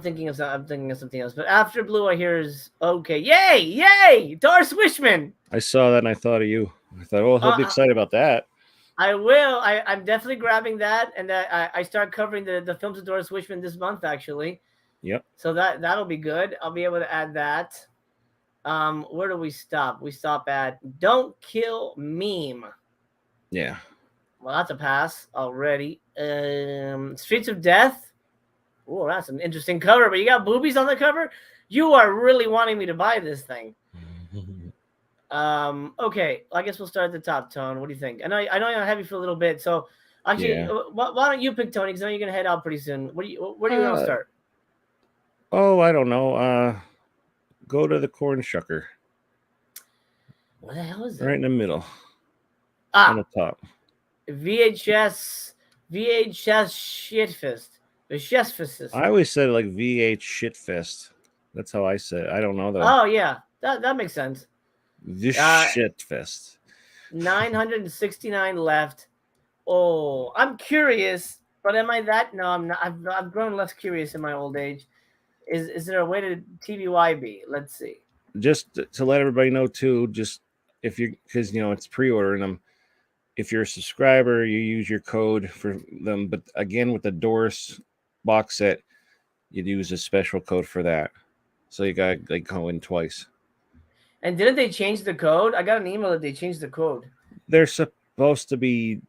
thinking of something else. But After Blue, I hear is okay. Yay! Doris Wishman. I saw that and I thought of you. I thought, oh, he'll be excited about that. I will. I'm definitely grabbing that, and I start covering the films of Doris Wishman this month, actually. Yep. So that'll be good. I'll be able to add that. Where do we stop? We stop at Don't Kill Meme. Yeah. Well, that's a pass already. Streets of Death. Oh, that's an interesting cover, but you got boobies on the cover? You are really wanting me to buy this thing. Okay, I guess we'll start at the top, Tone. What do you think? I know you're heavy for a little bit, so actually, why don't you pick Tony? Because I know you're gonna head out pretty soon. Where do you want to start? Oh, I don't know. Go to the corn shucker. What the hell is that? Right in the middle. On the top. VHS shitfest. The Shitfest. I always said like VH shitfest. That's how I said it. I don't know though. Oh yeah, that makes sense. The shitfest. 969 left. Oh, I'm curious, but am I that? No, I'm not. I've grown less curious in my old age. Is there a way to TVYB? Let's see. Just to let everybody know too, just if you, because it's pre-ordering them. If you're a subscriber, you use your code for them. But again, with the Doris box set, you'd use a special code for that. So you got to go in twice. And didn't they change the code? I got an email that they changed the code. They're supposed to be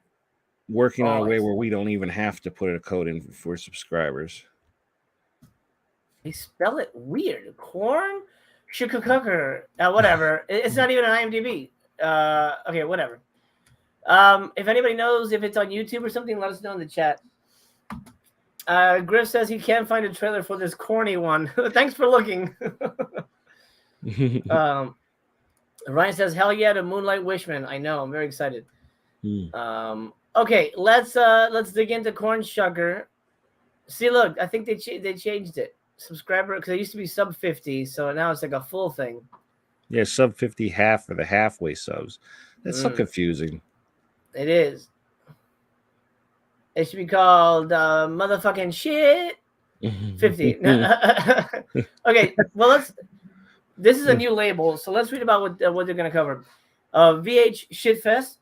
working on a way where we don't even have to put a code in for subscribers. They spell it weird. Corn? Shikukucker. Whatever. It's not even an IMDb. Okay, whatever. If anybody knows if it's on YouTube or something, let us know in the chat. Griff says he can't find a trailer for this corny one. Thanks for looking. Ryan says, "Hell yeah to Moonlight Wishman." I know. I'm very excited. Okay, let's dig into Corn Sugar. See, look, I think they changed it. Subscriber, because it used to be sub 50, so now it's like a full thing. Yeah, sub 50 half for the halfway subs. That's so confusing. It is. It should be called motherfucking shit 50. Okay, well this is a new label, so let's read about what they're gonna cover. VH Fest.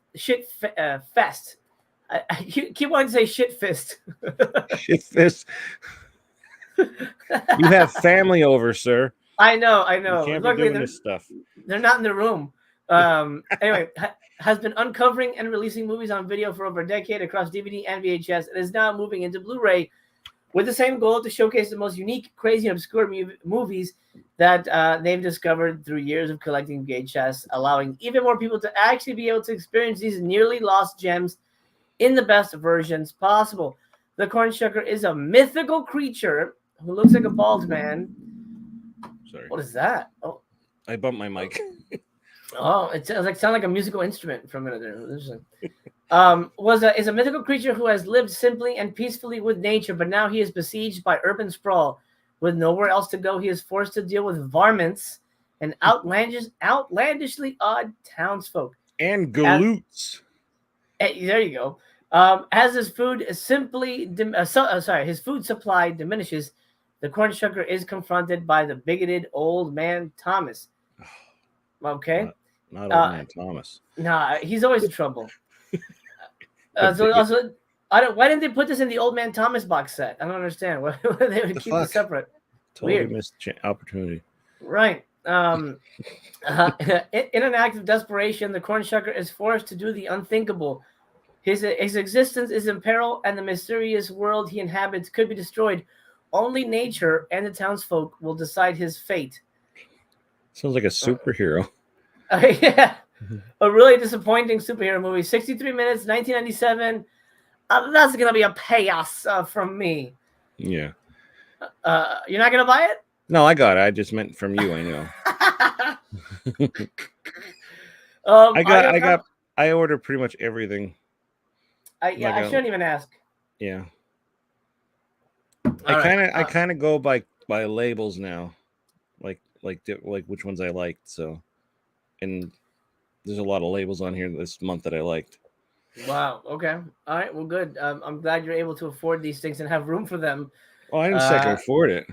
I keep wanting to say shit fist. Shit fist. You have family over, sir. I know. You can't be doing this stuff. They're not in the room. Anyway, has been uncovering and releasing movies on video for over a decade across DVD and VHS, and is now moving into Blu-ray with the same goal to showcase the most unique, crazy, and obscure movies that they've discovered through years of collecting VHS, allowing even more people to actually be able to experience these nearly lost gems in the best versions possible. The Corn Sugar is a mythical creature who looks like a bald man. Sorry. What is that? Oh, I bumped my mic. Oh, it sounds like a musical instrument for a minute there. Is a mythical creature who has lived simply and peacefully with nature, but now he is besieged by urban sprawl. With nowhere else to go, he is forced to deal with varmints and outlandishly odd townsfolk. And galoots. There you go. As his food his food supply diminishes, the Corn Sugar is confronted by the bigoted old man Thomas. Okay, not old man Thomas. Nah, he's always in trouble. Also, why didn't they put this in the old man Thomas box set? I don't understand. Why they would keep it separate? Totally Weird. missed opportunity. Right. In an act of desperation, the Corn Sugar is forced to do the unthinkable. His existence is in peril, and the mysterious world he inhabits could be destroyed. Only nature and the townsfolk will decide his fate. Sounds like a superhero. Yeah, a really disappointing superhero movie. 63 minutes, 1997. That's gonna be a pass from me. Yeah. You're not gonna buy it? No, I got it. I just meant from you. I know. I ordered pretty much everything. I shouldn't even ask. Yeah. I kind of go by labels now, like which ones I liked. So, and there's a lot of labels on here this month that I liked. Wow. Okay. All right. Well, good. I'm glad you're able to afford these things and have room for them. Oh, I didn't say I could afford it.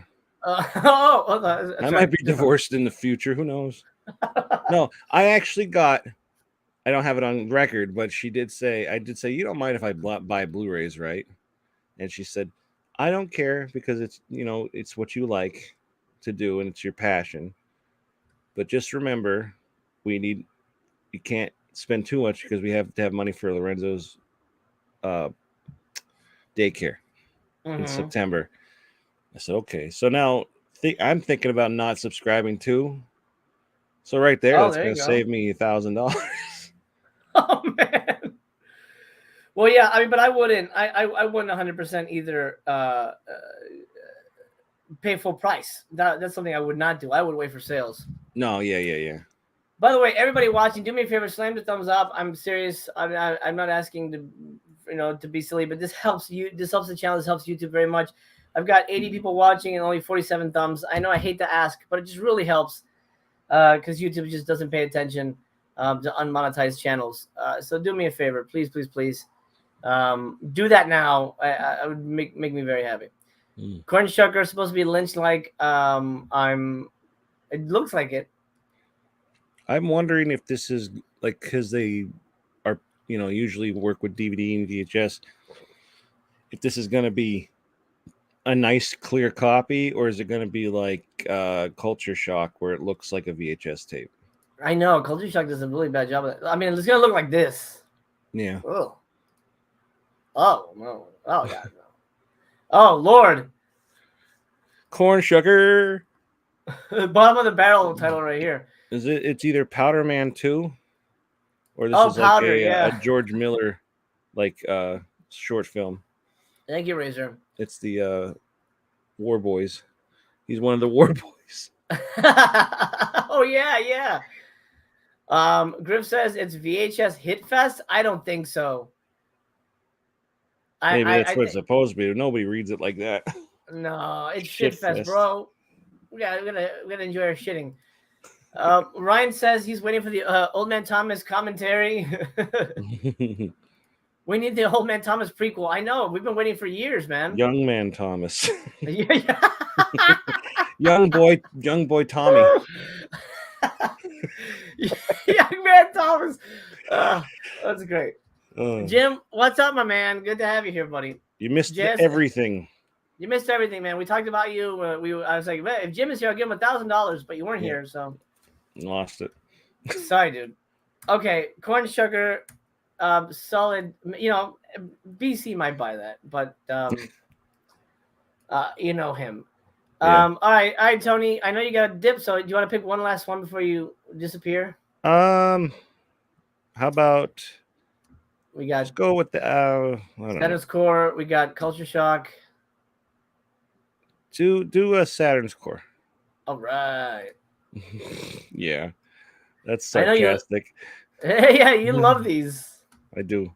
I might be divorced in the future. Who knows? No, I actually got. I don't have it on record, but I did say, you don't mind if I buy Blu-rays, right? And she said, I don't care because it's what you like to do and it's your passion. But just remember, you can't spend too much because we have to have money for Lorenzo's daycare in September. I said, okay. So now I'm thinking about not subscribing too. So right there, that's going to save me $1,000. Oh man. Well, yeah, I mean, but I wouldn't 100% either pay full price. That's something I would not do. I would wait for sales. No, yeah. By the way, everybody watching, do me a favor, slam the thumbs up. I'm serious. I'm not asking to be silly, but this helps you. This helps the channel. This helps YouTube very much. I've got 80 people watching and only 47 thumbs. I know I hate to ask, but it just really helps because YouTube just doesn't pay attention to unmonetized channels. So do me a favor, please. Do that now. I would make me very happy. Corn Sugar is supposed to be Lynch-like. It looks like it. I'm wondering if this is like because they are, usually work with DVD and VHS. If this is going to be a nice clear copy, or is it going to be like Culture Shock where it looks like a VHS tape? I know Culture Shock does a really bad job of it. I mean, it's going to look like this. Yeah. Oh no. Oh God. No. Oh Lord. Corn Sugar. Bottom of the barrel title right here. Is it? It's either Powder Man 2, or this is Powder, like a George Miller short film. Thank you, Razor. It's the War Boys. He's one of the War Boys. Oh yeah. Griff says it's VHS Hit Fest. I don't think so. Maybe that's what it's supposed to be. Nobody reads it like that. No, it's Shit Shit Fest, fest. bro. We're gonna enjoy our shitting. Ryan says he's waiting for the Old Man Thomas commentary. We need the Old Man Thomas prequel. I know. We've been waiting for years, man. Young Man Thomas. Yeah. young boy Tommy. Young Man Thomas. That's great. Oh. Jim, what's up, my man? Good to have you here, buddy. You missed everything. You missed everything, man. We talked about you. I was like, if Jim is here, I'll give him $1,000, but you weren't here, so lost it. Sorry, dude. Okay, corn sugar, solid. You know, BC might buy that, but you know him. All right, Tony. I know you got a dip, so do you want to pick one last one before you disappear? How about we got? Let's go with the Saturn's Core. We got Culture Shock. Do a Saturn's Core. All right. Yeah, that's sarcastic. Yeah, you love these. I do.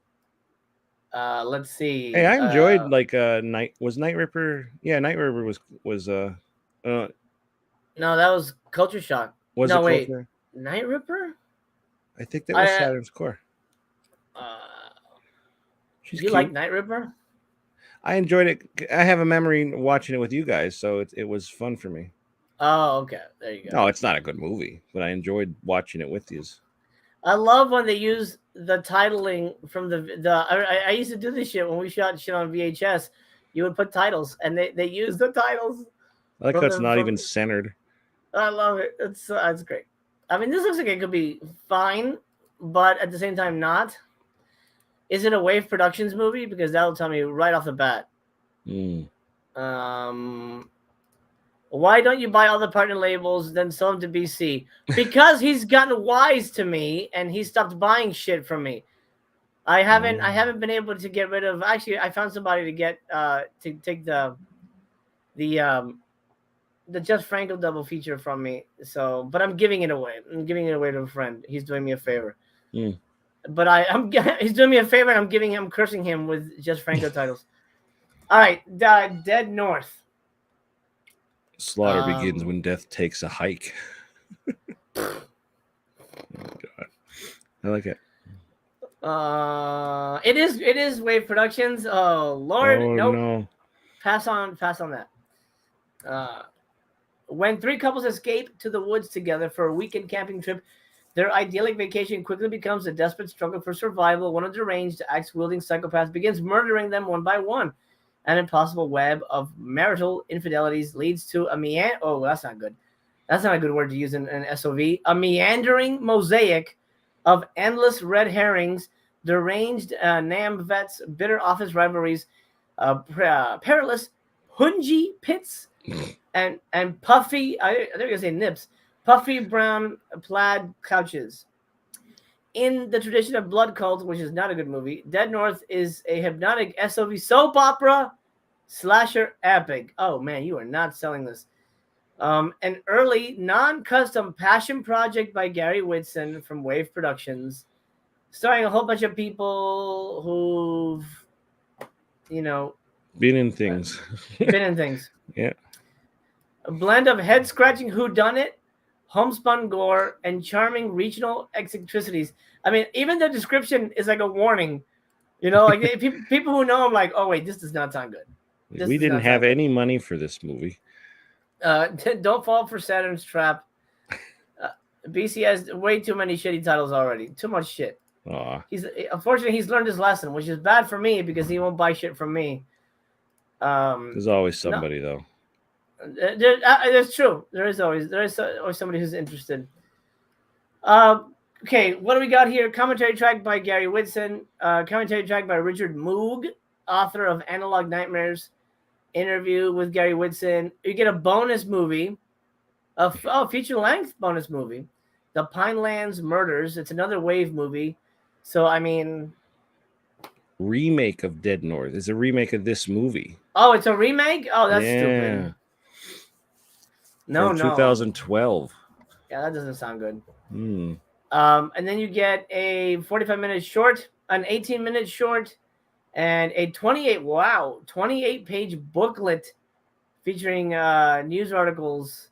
Let's see. Hey, I enjoyed Night Ripper. Yeah, Night Ripper was no, that was Culture Shock. Was no, it wait. Culture? Night Ripper? I think that was Saturn's Core. You like Night Ripper? I enjoyed it. I have a memory watching it with you guys, so it was fun for me. Oh, okay. There you go. No, it's not a good movie, but I enjoyed watching it with you. I love when they use the titling from I used to do this shit when we shot shit on VHS. You would put titles, and they use the titles. I like how it's not even centered. I love it. It's great. I mean, this looks like it could be fine, but at the same time, not. Is it a Wave Productions movie? Because that'll tell me right off the bat. Why don't you buy all the partner labels, then sell them to BC? Because he's gotten wise to me, and he stopped buying shit from me. I haven't been able to get rid of. Actually, I found somebody to get to take the Jeff Franco double feature from me. So, but I'm giving it away. I'm giving it away to a friend. He's doing me a favor. But he's doing me a favor, and I'm cursing him with Jeff Franco titles. All right, Dead North. Slaughter begins when death takes a hike. Oh, God. I like it. It is Wave Productions. Oh Lord, nope. No. Pass on that. When three couples escape to the woods together for a weekend camping trip, their idyllic vacation quickly becomes a desperate struggle for survival. One of the deranged, axe-wielding psychopaths begins murdering them one by one. An impossible web of marital infidelities leads to Oh, that's not good. That's not a good word to use in an SOV. A meandering mosaic of endless red herrings, deranged Nam vets, bitter office rivalries, perilous Hunji pits, and puffy, they're going to say nips, puffy brown plaid couches. In the tradition of Blood Cult, which is not a good movie, Dead North is a hypnotic SOV soap opera slasher epic. Oh, man, you are not selling this. An early, non-custom passion project by Gary Whitson from Wave Productions, starring a whole bunch of people who've, been in things. Yeah. A blend of head-scratching whodunit, homespun gore, and charming regional eccentricities. I mean, even the description is like a warning. Like people who know, I'm like, oh, wait, this does not sound good. We didn't have any money for this movie. Don't fall for Saturn's trap. BC has way too many shitty titles already. Too much shit. Unfortunately, he's learned his lesson, which is bad for me because he won't buy shit from me. There's always somebody, though. That's true. There is always somebody who's interested. Okay, what do we got here? Commentary track by Gary Whitson. Commentary track by Richard Moog, author of Analog Nightmares. Interview with Gary Whitson. You get a bonus movie, a feature-length bonus movie, The Pinelands Murders. It's another Wave movie. So, I mean, remake of Dead North. It's a remake of this movie. Oh, it's a remake? Oh, that's Yeah. stupid. No, From no. 2012. Yeah, that doesn't sound good. Hmm. And then you get a 45-minute short, an 18-minute short, and a 28-page booklet featuring news articles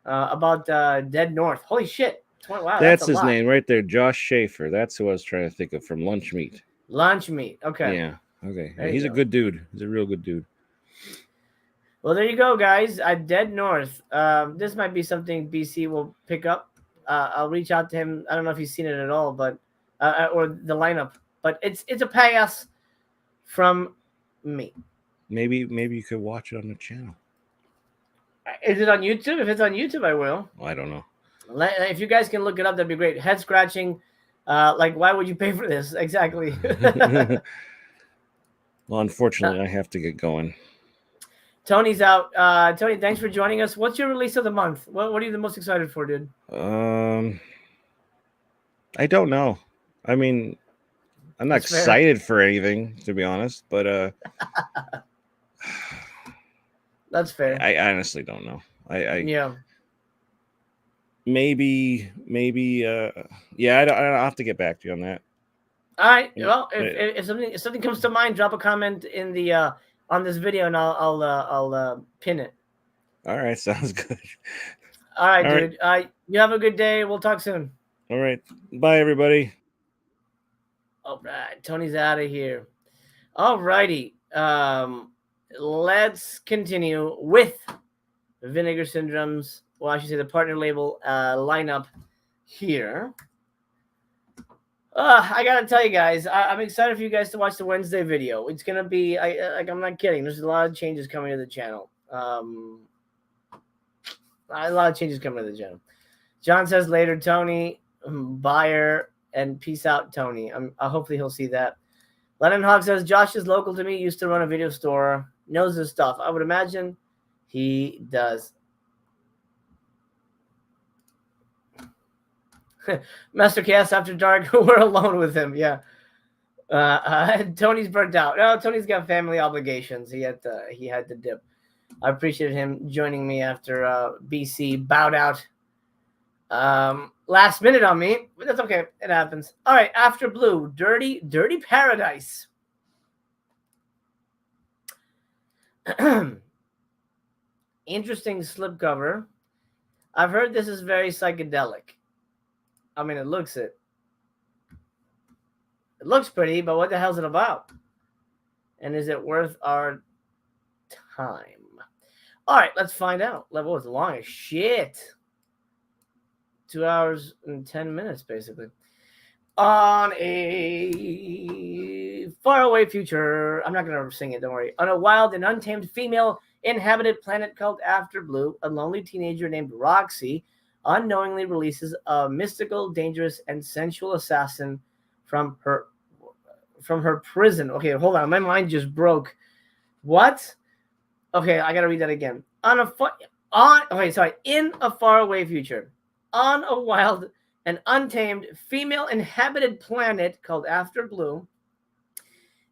about Dead North. Holy shit. Wow, That's a his lot. name right there, Josh Schaefer. That's who I was trying to think of from Lunch Meat. Lunch Meat. Okay. Yeah. Okay. There you He's a go. good dude. He's a real good dude. Well, there you go, guys. Dead North. This might be something BC will pick up. I'll reach out to him. I don't know if he's seen it at all, but or the lineup. But it's a pass from me. Maybe you could watch it on the channel. Is it on YouTube? If it's on YouTube, I will. I don't know. If you guys can look it up, that'd be great. Head scratching. Like, why would you pay for this? Exactly. Well, unfortunately, I have to get going. Tony's out. Tony, thanks for joining us. What's your release of the month? What are you the most excited for, dude? I don't know. I mean, I'm not excited for anything, to be honest, but that's fair. I honestly don't know. Yeah. Maybe yeah, I'll have to get back to you on that. All right. Well, if something comes to mind, drop a comment in the on this video, and I'll pin it. All right, sounds good. All right, dude. You have a good day. We'll talk soon. All right. Bye, everybody. All right. Tony's out of here. All righty. Let's continue with Vinegar Syndrome's, well, I should say the partner label lineup here. I gotta tell you guys, I'm excited for you guys to watch the Wednesday video. It's gonna be, I'm not kidding. There's a lot of changes coming to the channel. A lot of changes coming to the channel. John says later, Tony, buyer, and peace out, Tony. Hopefully he'll see that. Lennon Hawk says Josh is local to me. Used to run a video store. Knows his stuff. I would imagine he does. Master Chaos After Dark. We're alone with him. Yeah. Tony's burnt out. No, Tony's got family obligations. He had to dip. I appreciated him joining me after BC bowed out last minute on me, but that's okay. It happens. All right. After Blue, Dirty Paradise. Interesting slipcover. I've heard this is very psychedelic. I mean, it looks pretty, but what the hell's it about? And is it worth our time? All right, let's find out. Level was long as shit. 2 hours and 10 minutes, basically. On a faraway future, I'm not going to sing it, don't worry. On a wild and untamed female inhabited planet called After Blue, a lonely teenager named Roxy unknowingly releases a mystical, dangerous, and sensual assassin from her prison. Okay, hold on. My mind just broke. What? Okay, I gotta read that again. In a faraway future, on a wild and untamed female inhabited planet called After Blue,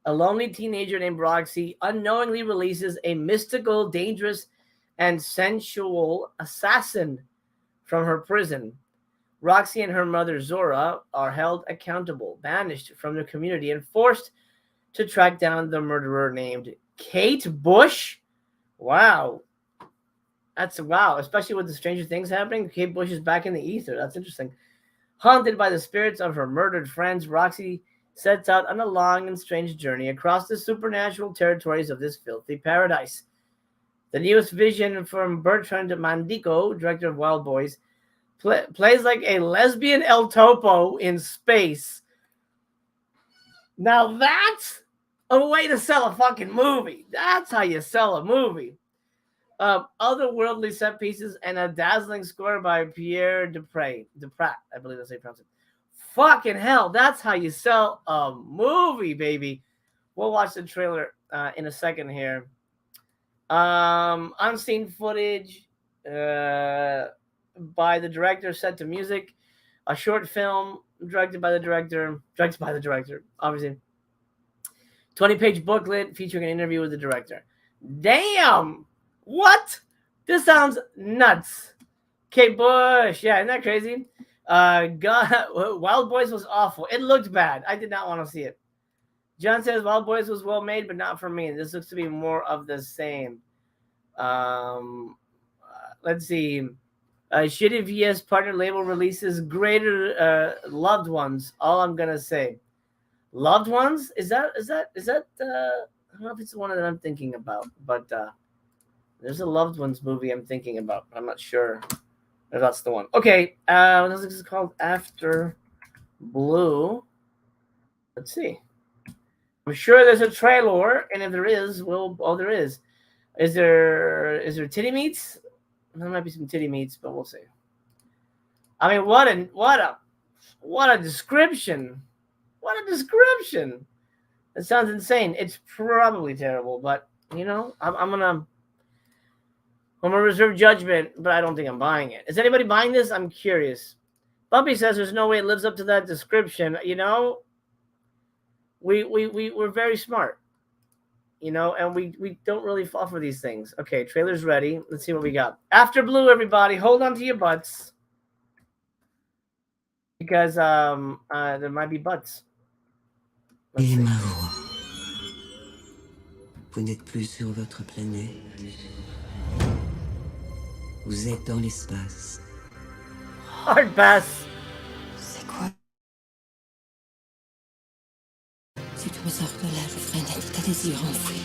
a lonely teenager named Roxy unknowingly releases a mystical, dangerous, and sensual assassin from her prison. Roxy and her mother Zora are held accountable, banished from the community, and forced to track down the murderer named Kate Bush. Wow. That's wow, especially with the Stranger Things happening. Kate Bush is back in the ether. That's interesting. Haunted by the spirits of her murdered friends, Roxy sets out on a long and strange journey across the supernatural territories of this filthy paradise. The newest vision from Bertrand Mandico, director of Wild Boys, plays like a lesbian El Topo in space. Now that's a way to sell a fucking movie. That's how you sell a movie. Otherworldly set pieces and a dazzling score by Pierre Duprat, I believe that's how you pronounce it. Fucking hell, that's how you sell a movie, baby. We'll watch the trailer in a second here. Unseen footage by the director set to music. A short film directed by the director, obviously. 20-page booklet featuring an interview with the director. Damn! What? This sounds nuts. Kate Bush. Yeah, isn't that crazy? God, Wild Boys was awful. It looked bad. I did not want to see it. John says Wild Boys was well made, but not for me. This looks to be more of the same. Let's see. Shitty VS partner label releases greater Loved Ones. All I'm gonna say. Loved Ones? Is that I don't know if it's the one that I'm thinking about, but there's a Loved Ones movie I'm thinking about. I'm not sure if that's the one. Okay, this is called After Blue. Let's see. I'm sure there's a trailer, and if there is, there is. Is there titty meats? There might be some titty meats, but we'll see. I mean, what a description! What a description! That sounds insane. It's probably terrible, but you know, I'm gonna reserve judgment, but I don't think I'm buying it. Is anybody buying this? I'm curious. Bumpy says there's no way it lives up to that description. You know, we're very smart, you know, and we don't really fall for these things. Okay, trailer's ready. Let's see what we got. After Blue, everybody, hold on to your butts, because there might be butts. Et Mao, vous n'êtes plus sur votre planète. Vous êtes dans l'espace. Hard pass. C'est quoi? Si tu me sors de là, je ferai naître tes désirs enfouis.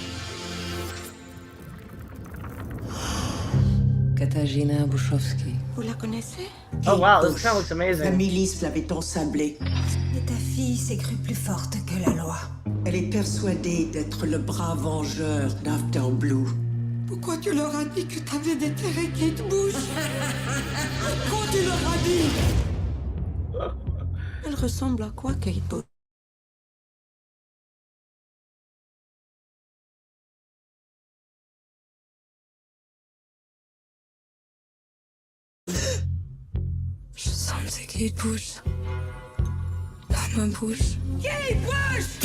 Katarzyna Buszowski. Vous la connaissez? Oh wow, this kind of looks La amazing. milice l'avait ensablée. Et ta fille s'est crue plus forte que la loi. Elle est persuadée d'être le bras vengeur d'After Blue. Pourquoi tu leur as dit que t'avais déterré Kate Bush? Quand tu leur as dit? Elle ressemble à quoi, Kate Bush? Je sens que c'est Kate Bush. Dans ma bouche. Kate Bush!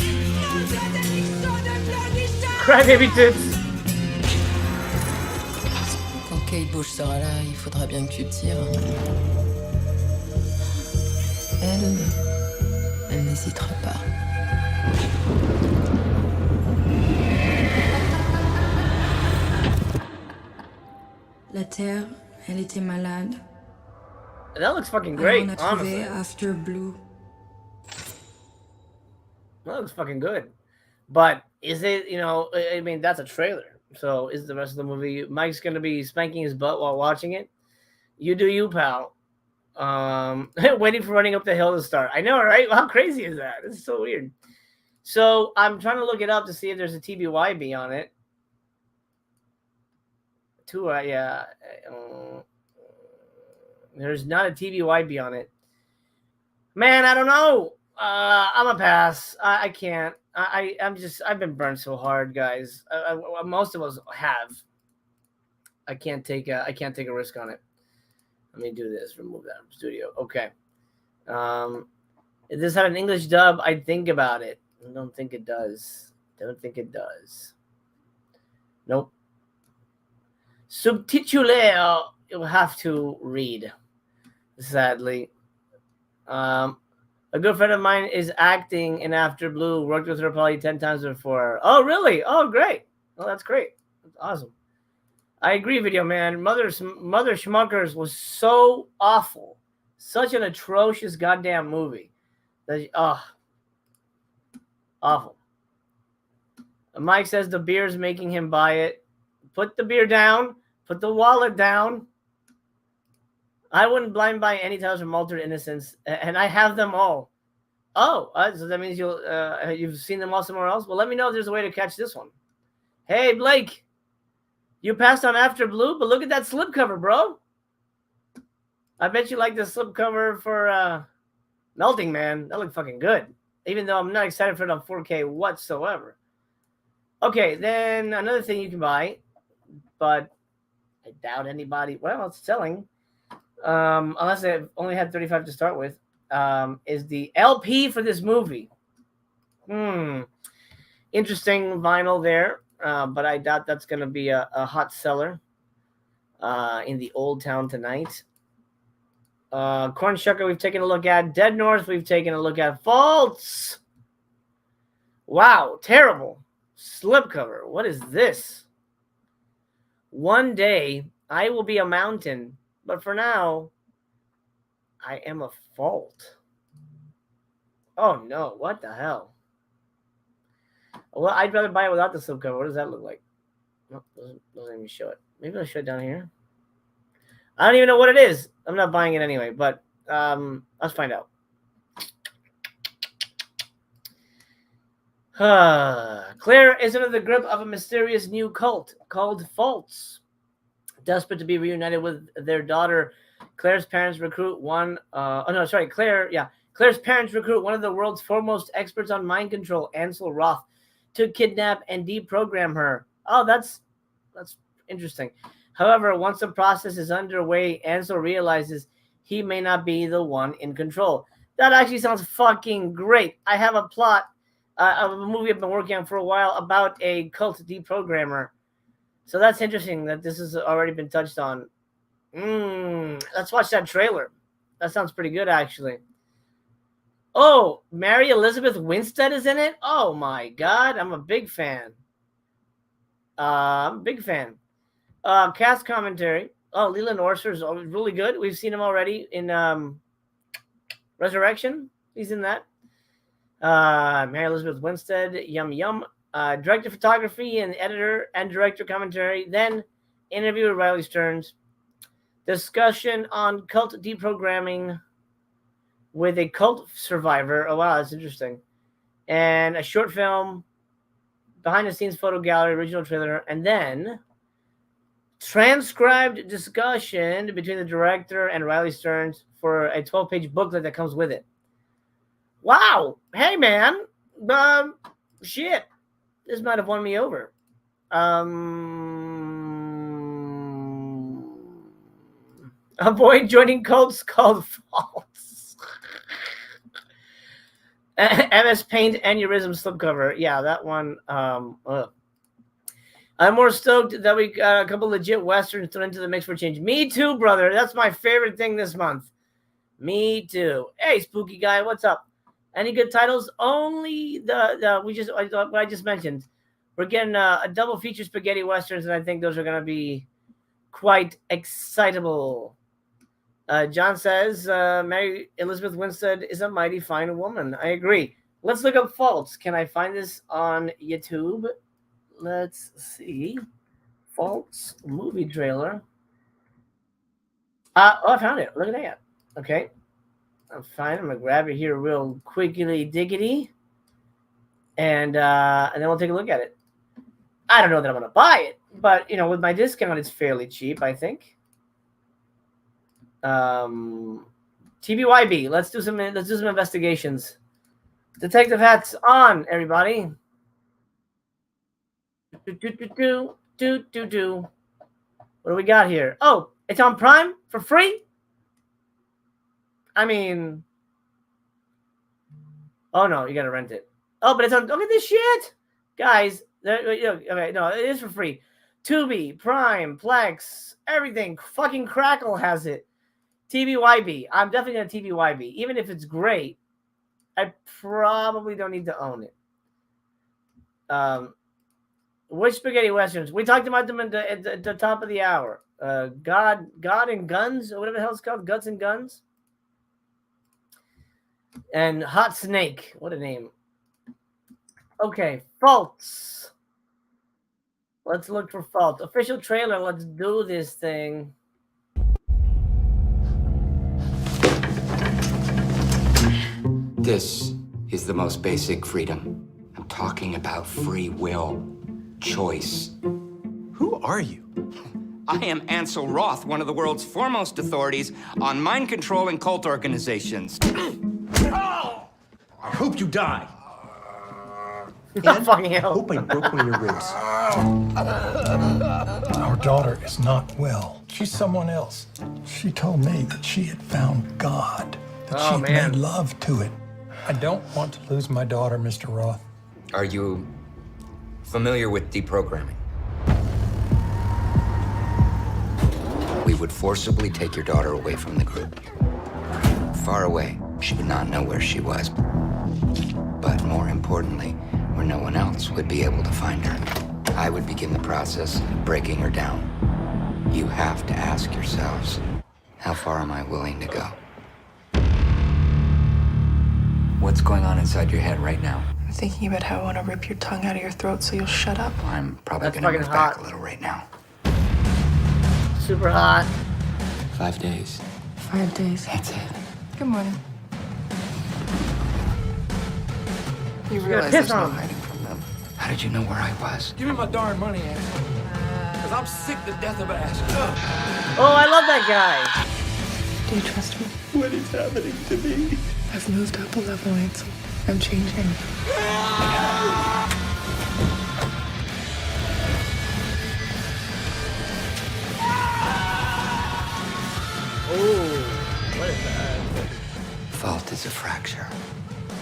Crybaby tits. Quand Kate Bush sera là, il faudra bien que tu tires. Elle n'hésitera pas. La Terre, elle était malade. That looks fucking great. On a trouvé Honestly, After Blue. that looks fucking good. But is it? You know, I mean, that's a trailer. So is the rest of the movie? Mike's gonna be spanking his butt while watching it. You do you, pal. Waiting for running up the hill to start. I know, right? How crazy is that? It's so weird. So I'm trying to look it up to see if there's a TBYB on it. Yeah. There's not a TBYB on it. Man, I don't know. I'm a pass. I can't. I've been burned so hard, guys. Most of us have. I can't take a risk on it. Let me do this. Remove that from studio. Okay. If this had an English dub, I'd think about it. I don't think it does. Nope. Subtitulaire, you'll have to read. Sadly. A good friend of mine is acting in After Blue. Worked with her probably 10 times before. Oh, really? Oh, great. Oh, that's great. That's awesome. I agree, Video Man. Mother Schmuckers was so awful. Such an atrocious goddamn movie. Awful. Mike says the beer's making him buy it. Put the beer down. Put the wallet down. I wouldn't blind buy any titles from Altered Innocence, and I have them all. Oh, so that means you've seen them all somewhere else? Well, let me know if there's a way to catch this one. Hey, Blake. You passed on After Blue, but look at that slipcover, bro. I bet you like the slipcover for Melting Man. That looked fucking good. Even though I'm not excited for it on 4K whatsoever. Okay, then another thing you can buy, but I doubt anybody. Well, it's selling. Unless they only had 35 to start with, is the LP for this movie. Interesting vinyl there, but I doubt that's going to be a hot seller in the Old Town tonight. Corn Shucker we've taken a look at. Dead North we've taken a look at. Faults! Wow, terrible. Slipcover. What is this? One day I will be a mountain, but for now I am a fault. Oh no, what the hell? Well, I'd rather buy it without the slipcover. What does that look like? Nope, doesn't even show it. Maybe I'll show it down here. I don't even know what it is. I'm not buying it anyway, but let's find out. Claire is under the grip of a mysterious new cult called Faults. Desperate to be reunited with their daughter, Claire's parents recruit Claire's parents recruit one of the world's foremost experts on mind control, Ansel Roth, to kidnap and deprogram her. Oh, that's interesting. However, once the process is underway, Ansel realizes he may not be the one in control. That actually sounds fucking great. I have a plot of a movie I've been working on for a while about a cult deprogrammer. So that's interesting that this has already been touched on. Let's watch that trailer. That sounds pretty good, actually. Oh, Mary Elizabeth Winstead is in it? Oh, my God. I'm a big fan. Cast commentary. Oh, Leland Orser is really good. We've seen him already in Resurrection. He's in that. Mary Elizabeth Winstead. Yum, yum. Director of photography and editor and director commentary. Then interview with Riley Stearns. Discussion on cult deprogramming with a cult survivor. Oh, wow, that's interesting. And a short film, behind-the-scenes photo gallery, original trailer, and then transcribed discussion between the director and Riley Stearns for a 12-page booklet that comes with it. Wow. Hey, man. Shit. This might have won me over. Avoid joining cults called Faults. MS Paint Aneurysm slipcover. Yeah, that one. I'm more stoked that we got a couple legit westerns thrown into the mix for change. Me too, brother. That's my favorite thing this month. Me too. Hey, spooky guy, what's up? Any good titles? Only what I just mentioned. We're getting a double feature spaghetti westerns, and I think those are going to be quite excitable. John says Mary Elizabeth Winstead is a mighty fine woman. I agree. Let's look up Faults. Can I find this on YouTube? Let's see. Faults movie trailer. I found it. Look at that. Okay. I'm fine. I'm going to grab it here real quickly diggity. And then we'll take a look at it. I don't know that I'm going to buy it, but, with my discount, it's fairly cheap, I think. TBYB. Let's do some investigations. Detective hats on, everybody. What do we got here? Oh, it's on Prime for free? I mean, oh no, you gotta rent it. Oh, but it's on. Look at this shit, guys. Okay, no, it is for free. Tubi, Prime, Plex, everything. Fucking Crackle has it. TBYB. I'm definitely gonna TBYB. Even if it's great, I probably don't need to own it. Which spaghetti westerns? We talked about them at the top of the hour. God and Guns, or whatever the hell it's called, Guts and Guns. And Hot Snake. What a name. Okay, Faults. Let's look for Fault. Official trailer. Let's do this thing. This is the most basic freedom. I'm talking about free will, choice. Who are you? I am Ansel Roth, one of the world's foremost authorities on mind control and cult organizations. I hope you die. And fucking hell. I hope I broke one of your ribs. Our daughter is not well. She's someone else. She told me that she had found God, that she made love to it. I don't want to lose my daughter, Mr. Roth. Are you familiar with deprogramming. We would forcibly take your daughter away from the group. Far away. She would not know where she was. But more importantly, where no one else would be able to find her. I would begin the process of breaking her down. You have to ask yourselves, how far am I willing to go? What's going on inside your head right now? I'm thinking about how I want to rip your tongue out of your throat so you'll shut up. I'm probably That's going to move fucking hot. back a little right now. Super hot. 5 days. 5 days. That's it. Good morning. You gonna realize piss there's no on him. hiding from them. How did you know where I was? Give me my darn money, asshole. Because I'm sick to death of asking. Oh, I love that guy. Do you trust me? What is happening to me? I've moved up a level, Ansel. I'm changing. Oh, what is that? Fault is a fracture.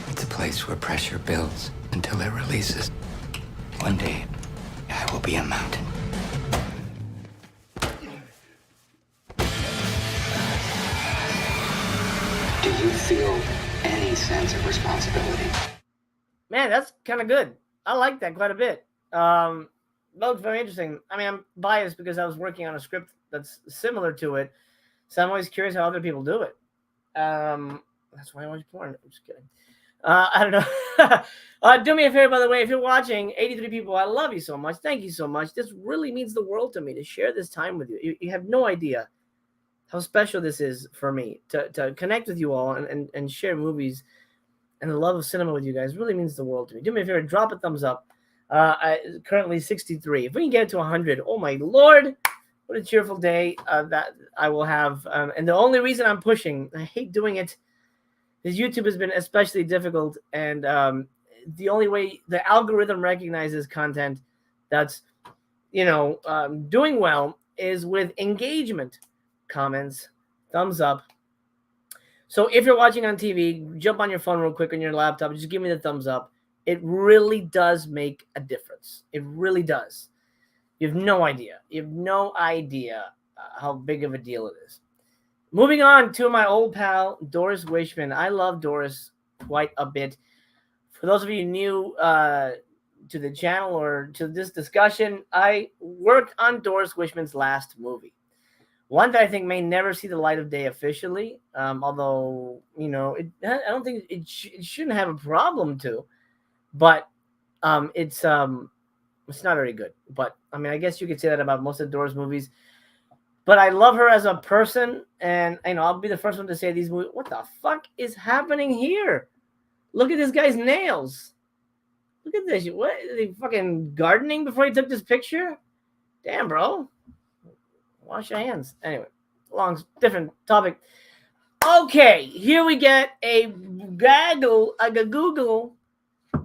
It's a place where pressure builds until it releases. One day, I will be a mountain. Do you feel any sense of responsibility? Man, that's kind of good. I like that quite a bit. That was very interesting. I mean, I'm biased because I was working on a script that's similar to it, so I'm always curious how other people do it. That's why I watch porn. I'm just kidding. I don't know. Do me a favor, by the way, if you're watching, 83 people, I love you so much. Thank you so much. This really means the world to me to share this time with you. You have no idea how special this is for me to connect with you all and share movies and the love of cinema with you guys. Really means the world to me. Do me a favor, drop a thumbs up. Currently 63. If we can get it to 100, oh my Lord, what a cheerful day that I will have. And the only reason I'm pushing, I hate doing it, is YouTube has been especially difficult. And the only way the algorithm recognizes content that's, doing well is with engagement, comments, thumbs up. So if you're watching on TV, jump on your phone real quick on your laptop. Just give me the thumbs up. It really does make a difference. It really does. You have no idea. You have no idea how big of a deal it is. Moving on to my old pal, Doris Wishman. I love Doris quite a bit. For those of you new to the channel or to this discussion, I worked on Doris Wishman's last movie. One that I think may never see the light of day officially, although, I don't think it shouldn't have a problem to, but it's not very good. But, I mean, I guess you could say that about most of Doris movies. But I love her as a person, and, I'll be the first one to say these movies. What the fuck is happening here? Look at this guy's nails. Look at this. What, is he fucking gardening before he took this picture? Damn, bro. Wash your hands. Anyway, different topic. Okay, here we get a Google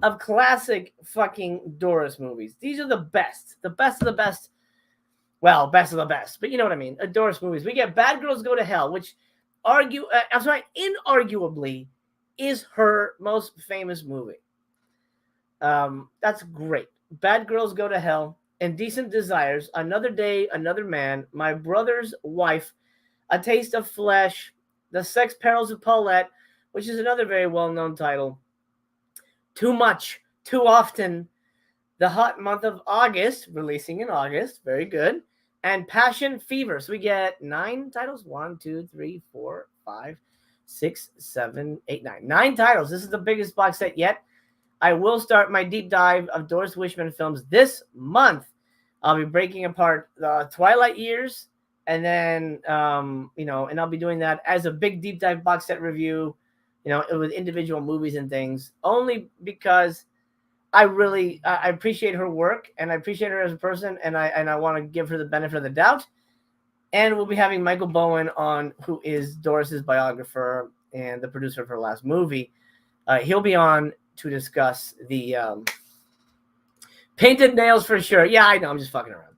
of classic fucking Doris movies. These are the best of the best. Well, best of the best, but you know what I mean. Doris movies. We get Bad Girls Go to Hell, which inarguably is her most famous movie. That's great. Bad Girls Go to Hell. Indecent Desires, Another Day, Another Man, My Brother's Wife, A Taste of Flesh, The Sex Perils of Paulette, which is another very well-known title, Too Much, Too Often, The Hot Month of August, releasing in August, very good, and Passion Fever. So we get 9 titles, 1, 2, 3, 4, 5, 6, 7, 8, 9. 9 titles. This is the biggest box set yet. I will start my deep dive of Doris Wishman films this month. I'll be breaking apart the Twilight years, and then, and I'll be doing that as a big deep dive box set review, with individual movies and things, only because I appreciate her work, and I appreciate her as a person, and I want to give her the benefit of the doubt. And we'll be having Michael Bowen on, who is Doris's biographer and the producer of her last movie. He'll be on to discuss the painted nails for sure. Yeah, I know. I'm just fucking around.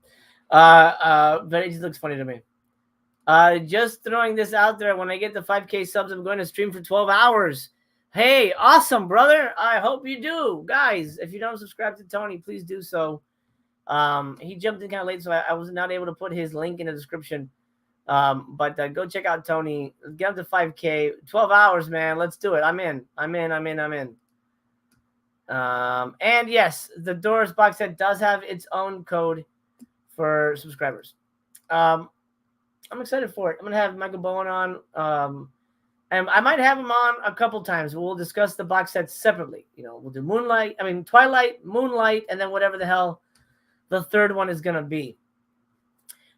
But it just looks funny to me. Just throwing this out there. When I get to 5K subs, I'm going to stream for 12 hours Hey, awesome, brother. I hope you do. Guys, if you don't subscribe to Tony, please do so. He jumped in kind of late, so I was not able to put his link in the description. But go check out Tony. Get up to 5K. 12 hours, man. Let's do it. I'm in. And yes, the Doors box set does have its own code for subscribers. I'm excited for it. I'm going to have Michael Bowen on. And I might have him on a couple times. We'll discuss the box sets separately. You know, we'll do Twilight, Moonlight, and then whatever the hell the third one is going to be.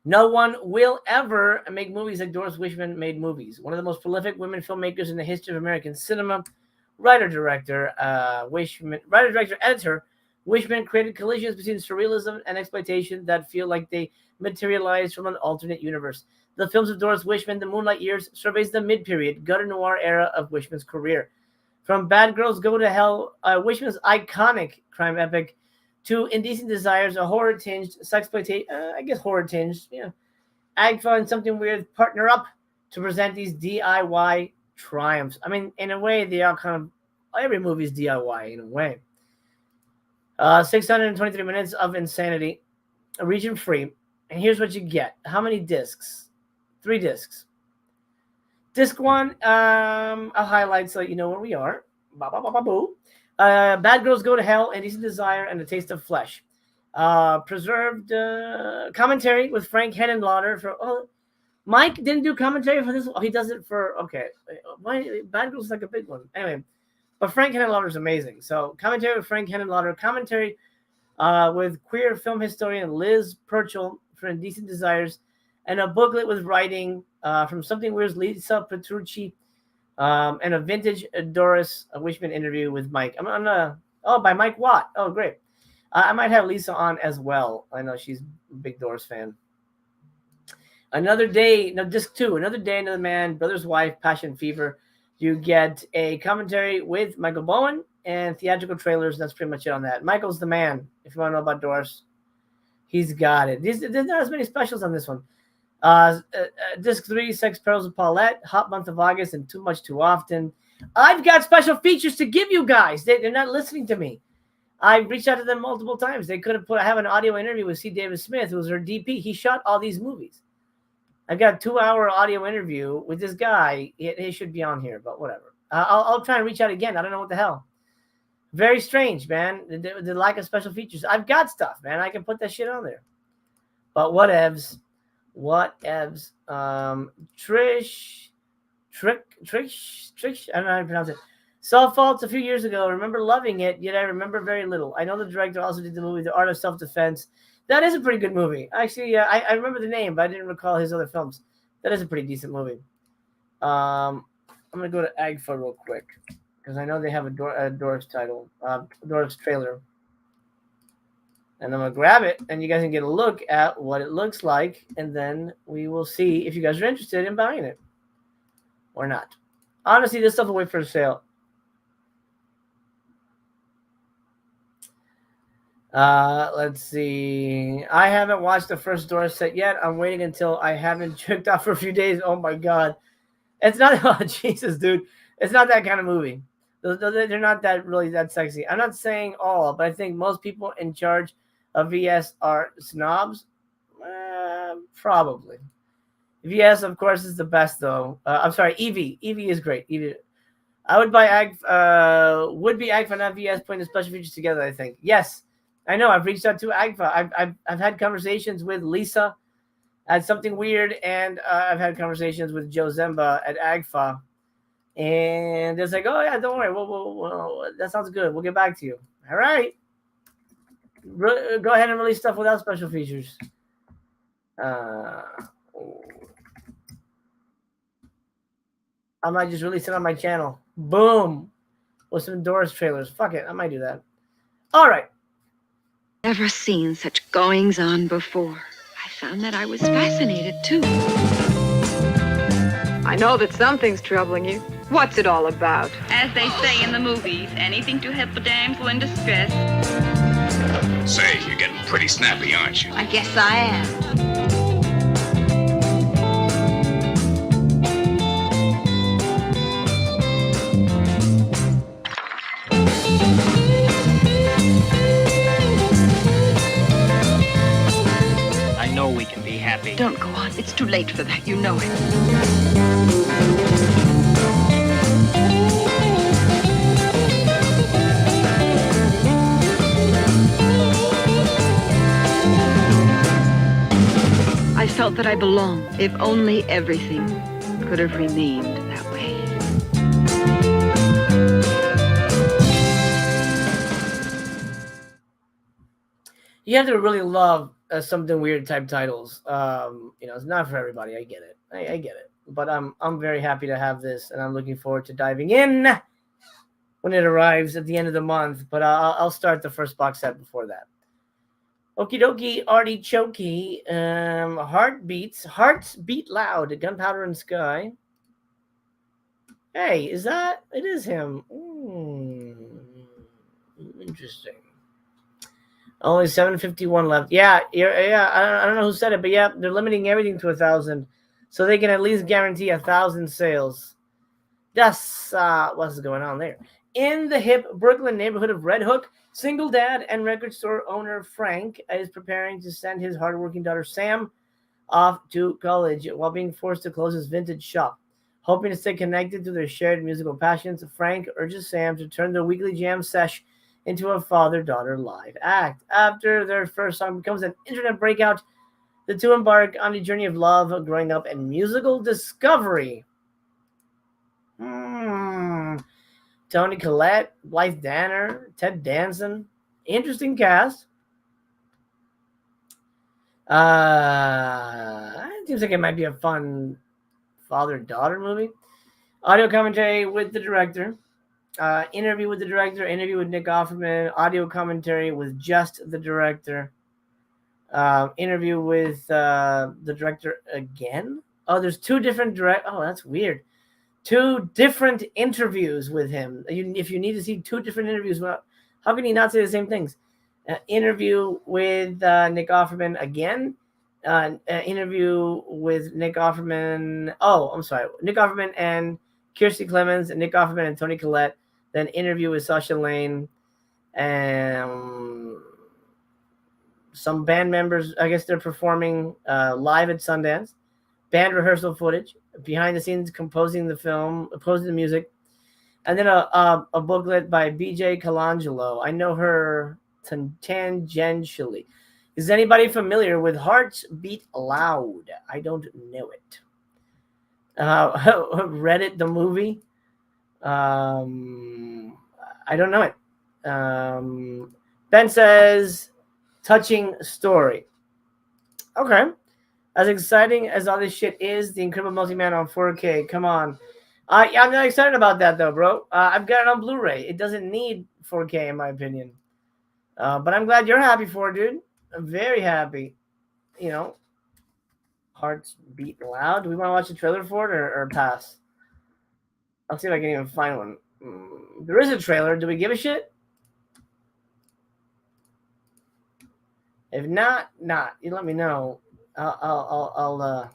No one will ever make movies like Doris Wishman made movies. One of the most prolific women filmmakers in the history of American cinema. Writer-director, editor, Wishman created collisions between surrealism and exploitation that feel like they materialized from an alternate universe. The films of Doris Wishman, The Moonlight Years, surveys the mid-period, gutter noir era of Wishman's career. From Bad Girls Go to Hell, Wishman's iconic crime epic, to Indecent Desires, a horror-tinged, sexploitation, horror-tinged, Agfa and Something Weird partner up to present these DIY triumphs. I mean, in a way, they are kind of, every movie is DIY in a way. 623 minutes of insanity, region-free, and here's what you get. How many discs? 3 discs. Disc 1, I'll highlight so you know where we are. Bad Girls Go to Hell, Indecent Desire, and A Taste of Flesh. Preserved commentary with Frank Henenlotter. Mike didn't do commentary for this. Oh, he does it for, okay. Bad Girls is like a big one. Anyway, but Frank Henenlotter is amazing. So commentary with Frank Henenlotter, commentary with queer film historian Liz Purchell for Indecent Desires, and a booklet with writing from Something Weird's Lisa Petrucci, and a vintage Doris Wishman interview with Mike. By Mike Watt. Oh, great. I might have Lisa on as well. I know she's a big Doris fan. Disc 2, Another Day, Another Man, Brother's Wife, Passion Fever. You get a commentary with Michael Bowen and theatrical trailers. That's pretty much it on that. Michael's the man. If you want to know about Doris, he's got it. There's not as many specials on this one. Disc 3, Sex, Pearls of Paulette, Hot Month of August, and Too Much Too Often. I've got special features to give you guys. They're not listening to me. I reached out to them multiple times. They could have have an audio interview with C. David Smith, who was her DP. He shot all these movies. I got a 2-hour audio interview with this guy. He should be on here, but whatever. I'll try and reach out again. I don't know what the hell. Very strange, man. The lack of special features. I've got stuff, man. I can put that shit on there. But whatevs. Trish, I don't know how to pronounce it. Saw Faults a few years ago. I remember loving it, yet I remember very little. I know the director also did the movie The Art of Self-Defense. That is a pretty good movie. Actually, I remember the name, but I didn't recall his other films. That is a pretty decent movie. I'm going to go to Agfa real quick, because I know they have a Doris title, Doris trailer. And I'm going to grab it, and you guys can get a look at what it looks like, and then we will see if you guys are interested in buying it or not. Honestly, this stuff will wait for a sale. Let's see. I haven't watched the first Doris set yet. I'm waiting until I haven't checked out for a few days. Oh, my God. It's not, oh, Jesus, dude. It's not that kind of movie. They're not that sexy. I'm not saying all, but I think most people in charge of VS are snobs. Probably. VS, of course, is the best, though. I'm sorry, Evie. Evie is great. Evie. I would buy would be Agfa, not VS, putting the special features together, I think. Yes, I know. I've reached out to Agfa. I've had conversations with Lisa at Something Weird, and I've had conversations with Joe Zemba at Agfa. And it's like, oh, yeah, don't worry. Well, that sounds good. We'll get back to you. All right. Go ahead and release stuff without special features. I might just release it on my channel. Boom. With some Doris trailers. Fuck it. I might do that. All right. Never seen such goings-on before. I found that I was fascinated, too. I know that something's troubling you. What's it all about? As they say in the movies, anything to help a damsel in distress. Say, you're getting pretty snappy, aren't you? I guess I am. late for that, you know it. I felt that I belonged, if only everything could have remained that way. You have to really love something weird type titles. It's not for everybody. I get it. I get it. But I'm very happy to have this, and I'm looking forward to diving in when it arrives at the end of the month. But I'll start the first box set before that. Okie dokie, artichokey. Hearts beat loud. Gunpowder and Sky. Hey, is that? It is him. Interesting. Only 751 left. Yeah. I don't know who said it, but yeah, they're limiting everything to 1,000, so they can at least guarantee 1,000 sales. That's what's going on there. In the hip Brooklyn neighborhood of Red Hook, single dad and record store owner Frank is preparing to send his hardworking daughter Sam off to college while being forced to close his vintage shop. Hoping to stay connected to their shared musical passions, Frank urges Sam to turn their weekly jam sesh into a father-daughter live act. After their first song becomes an internet breakout, the two embark on a journey of love, growing up, and musical discovery. Toni Collette, Blythe Danner, Ted Danson. Interesting cast. It seems like it might be a fun father-daughter movie. Audio commentary with the director. Interview with the director, interview with Nick Offerman, audio commentary with just the director, interview with the director again. Oh, there's two different Oh, that's weird. Two different interviews with him. If you need to see two different interviews, well, how can he not say the same things? Interview with Nick Offerman again. Interview with Nick Offerman. Oh, I'm sorry. Nick Offerman and Kirstie Clemens, and Nick Offerman and Toni Collette. Then interview with Sasha Lane and some band members. I guess they're performing live at Sundance. Band rehearsal footage, behind the scenes composing the music, and then a booklet by BJ Colangelo. I know her tangentially. Is anybody familiar with Hearts Beat Loud? I don't know it. Reddit the movie. I don't know it. Ben says, touching story. Okay. As exciting as all this shit is, The Incredible Multi-Man on 4K. Come on. I'm not excited about that, though, bro. I've got it on Blu-ray. It doesn't need 4K, in my opinion. But I'm glad you're happy for it, dude. I'm very happy. Hearts Beat Loud. Do we want to watch the trailer for it or pass? I'll see if I can even find one. There is a trailer. Do we give a shit? If not. You let me know. I'll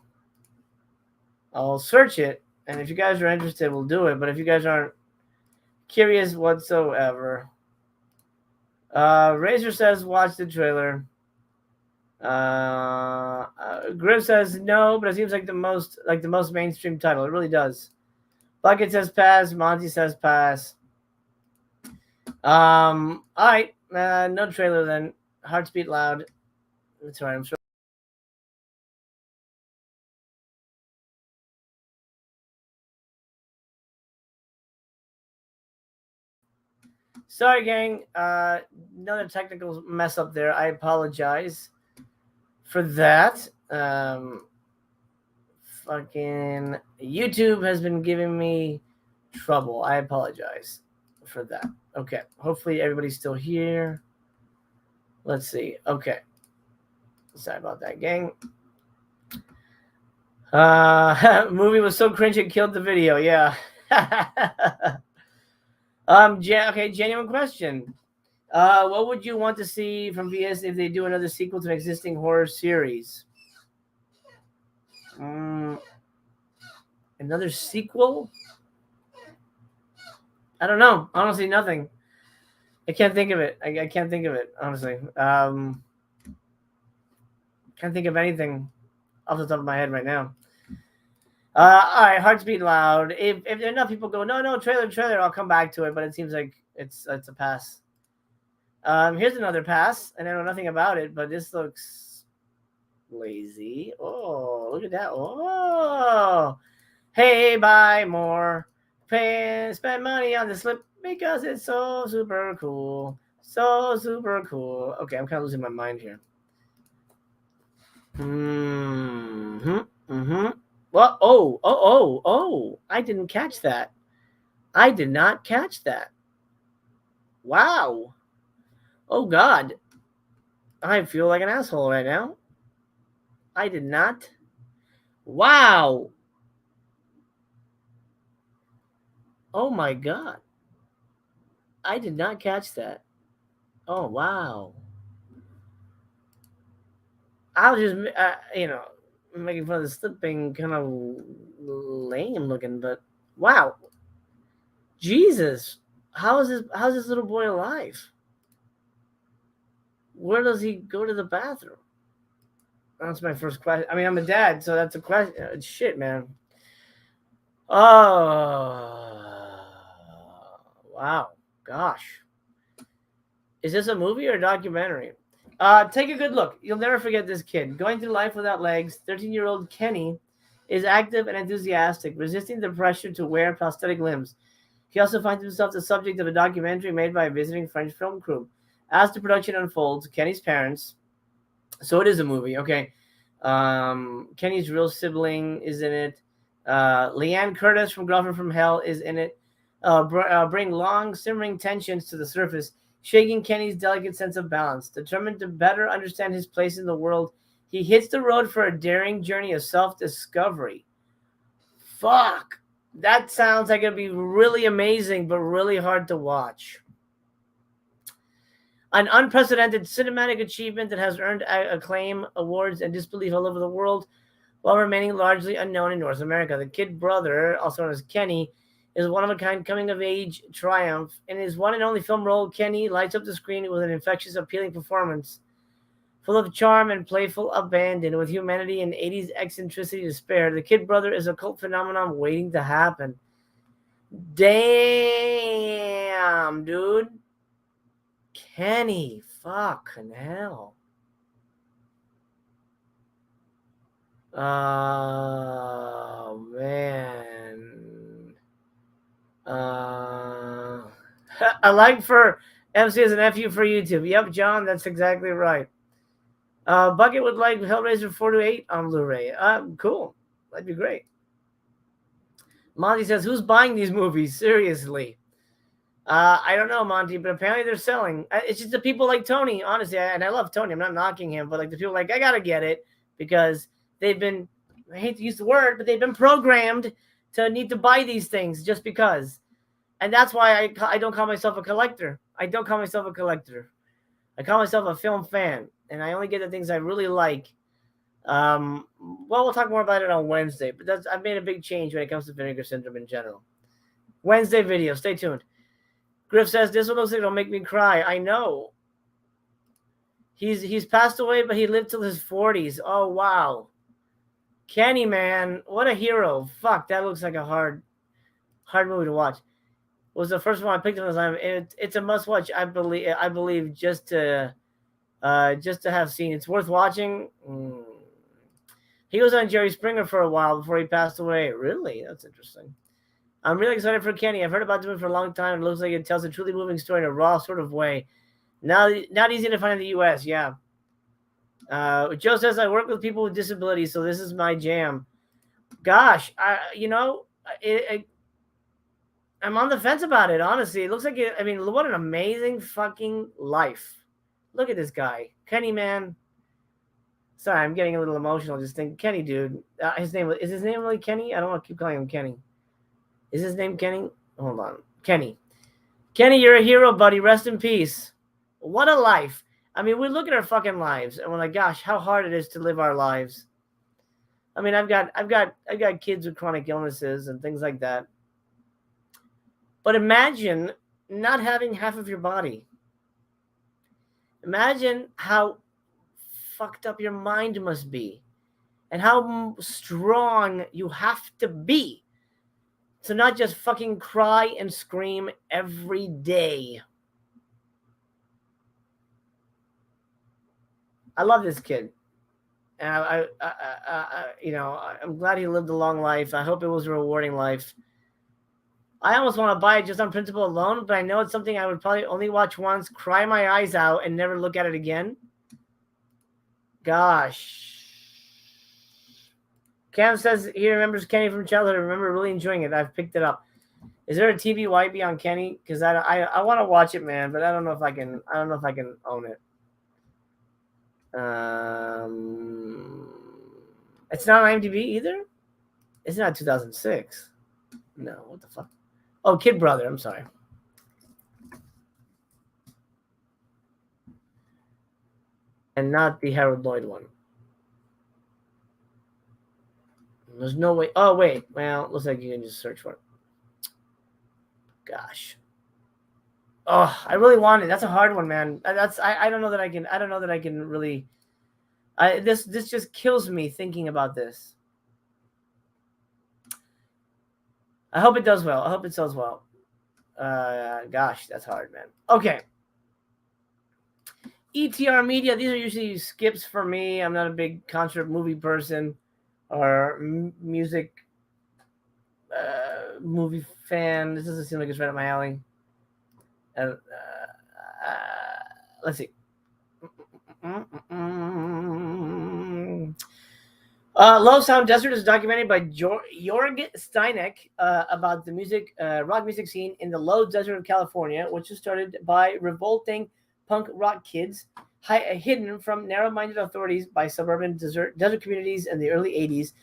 search it, and if you guys are interested, we'll do it. But if you guys aren't curious whatsoever, Razor says watch the trailer. Griff says no, but it seems like the most mainstream title. It really does. Bucket says pass. Monty says pass. All right. No trailer then. Hearts Beat Loud. That's all right. I'm sure. Sorry, gang. Another technical mess up there. I apologize for that. Fucking YouTube has been giving me trouble. I apologize for that. Okay. Hopefully everybody's still here. Let's see. Okay. Sorry about that, gang. Movie was so cringe it killed the video. Yeah. Okay, genuine question. What would you want to see from VS if they do another sequel to an existing horror series? Another sequel? I don't know. Honestly, nothing. I can't think of it. I can't think of it, honestly. Can't think of anything. off the top of my head right now. All right, hearts beat loud. If enough people go, no, trailer, I'll come back to it. But it seems like it's a pass. Here's another pass, and I know nothing about it, but this looks lazy. Oh, look at that. Oh, hey, buy more. Spend money on the slip because it's so super cool. So super cool. Okay, I'm kind of losing my mind here. Well, oh, I didn't catch that. I did not catch that. Wow. Oh, God. I feel like an asshole right now. I did not. Wow. Oh, my God. I did not catch that. Oh, wow. I was just, making fun of the slipping, kind of lame looking, but wow. Jesus. How's this little boy alive? Where does he go to the bathroom? That's my first question. I mean, I'm a dad, so that's a question. Shit, man. Oh, wow. Gosh. Is this a movie or a documentary? Take a good look. You'll never forget this kid. Going through life without legs, 13-year-old Kenny is active and enthusiastic, resisting the pressure to wear prosthetic limbs. He also finds himself the subject of a documentary made by a visiting French film crew. As the production unfolds, Kenny's parents... So it is a movie, okay. Kenny's real sibling is in it. Leanne Curtis from Girlfriend from Hell is in it. Bring long, simmering tensions to the surface, shaking Kenny's delicate sense of balance. Determined to better understand his place in the world, he hits the road for a daring journey of self-discovery. Fuck. That sounds like it'd be really amazing, but really hard to watch. An unprecedented cinematic achievement that has earned acclaim, awards, and disbelief all over the world while remaining largely unknown in North America. The kid brother, also known as Kenny, is one-of-a-kind coming-of-age triumph. In his one and only film role, Kenny lights up the screen with an infectious, appealing performance. Full of charm and playful abandon, with humanity and 80s eccentricity to spare, the kid brother is a cult phenomenon waiting to happen. Damn, dude. Kenny, fucking hell. Oh, man. I like for MC as an FU for YouTube. Yep, John, that's exactly right. Bucket would like Hellraiser 4 to 8 on Blu-ray. Cool. That'd be great. Monty says, who's buying these movies? Seriously. I don't know, Monty, but apparently they're selling. It's just the people like Tony, honestly, and I love Tony. I'm not knocking him, but like the people like, I gotta get it because they've been, I hate to use the word, but they've been programmed to need to buy these things just because. And that's why I don't call myself a collector. I don't call myself a collector. I call myself a film fan, and I only get the things I really like. Well, we'll talk more about it on Wednesday, but I've made a big change when it comes to Vinegar Syndrome in general. Wednesday video, stay tuned. Griff says, this one looks like it'll make me cry. I know. He's passed away, but he lived till his 40s. Oh, wow. Kenny, man. What a hero. Fuck, that looks like a hard movie to watch. It was the first one I picked on this time. It's a must-watch, I believe, just to have seen. It's worth watching. He was on Jerry Springer for a while before he passed away. Really? That's interesting. I'm really excited for Kenny. I've heard about him for a long time. It looks like it tells a truly moving story in a raw sort of way. Not easy to find in the U.S., yeah. Joe says, I work with people with disabilities, so this is my jam. Gosh, I'm on the fence about it, honestly. It looks like it. I mean, what an amazing fucking life. Look at this guy. Kenny, man. Sorry, I'm getting a little emotional just thinking. Kenny, dude. Is his name really Kenny? I don't want to keep calling him Kenny. Is his name Kenny? Hold on. Kenny. Kenny, you're a hero, buddy. Rest in peace. What a life. I mean, we look at our fucking lives and we're like, gosh, how hard it is to live our lives. I mean, I've got kids with chronic illnesses and things like that. But imagine not having half of your body. Imagine how fucked up your mind must be. and how strong you have to be to not just fucking cry and scream every day. I love this kid. And I'm glad he lived a long life. I hope it was a rewarding life. I almost want to buy it just on principle alone, but I know it's something I would probably only watch once, cry my eyes out, and never look at it again. Gosh. Cam says he remembers Kenny from childhood. I remember really enjoying it. I've picked it up. Is there a TBYB on Kenny? Because I want to watch it, man, but I don't know if I can. I don't know if I can own it. It's not on IMDb either. It's not 2006. No, what the fuck? Oh, Kid Brother. I'm sorry. And not the Harold Lloyd one. There's no way. Oh, wait. Well, looks like you can just search for it. Gosh. Oh, I really want it. That's a hard one, man. I don't know that I can. I don't know that I can really. This just kills me thinking about this. I hope it does well. I hope it sells well. Gosh, that's hard, man. Okay. ETR Media. These are usually skips for me. I'm not a big concert movie person or music movie fan. This doesn't seem like it's right up my alley. Let's see. Low Sound Desert is documented by Jorg Steineck about the rock music scene in the low desert of California, which was started by revolting punk rock kids hidden from narrow-minded authorities by suburban desert communities in the early 80s,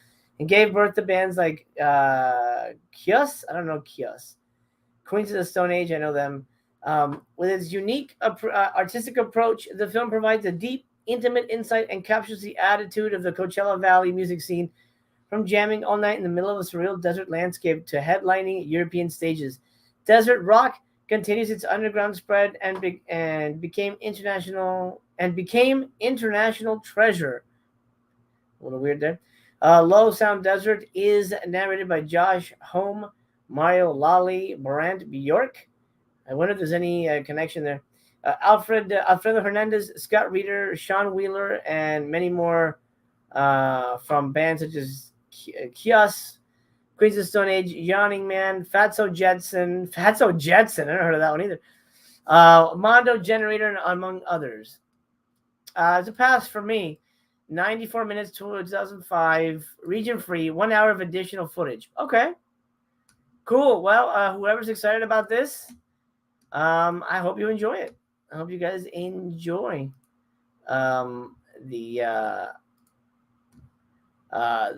and gave birth to bands like Kios. I don't know Kios. Queens of the Stone Age, I know them. With its unique artistic approach, the film provides a deep, intimate insight and captures the attitude of the Coachella Valley music scene, from jamming all night in the middle of a surreal desert landscape to headlining European stages. Desert rock continues its underground spread and became international treasure. A little weird there. Low Sound Desert is narrated by Josh Home, Mario Lally, Brant Bjork. I wonder if there's any connection there. Alfredo Hernandez, Scott Reeder, Sean Wheeler, and many more from bands such as Kios, Queens of the Stone Age, Yawning Man, Fatso Jetson. I never heard of that one either. Mondo Generator, among others. It's a pass for me. 94 minutes, 2005, region free, 1 hour of additional footage. Okay. Cool. Well, whoever's excited about this, I hope you enjoy it. I hope you guys enjoy the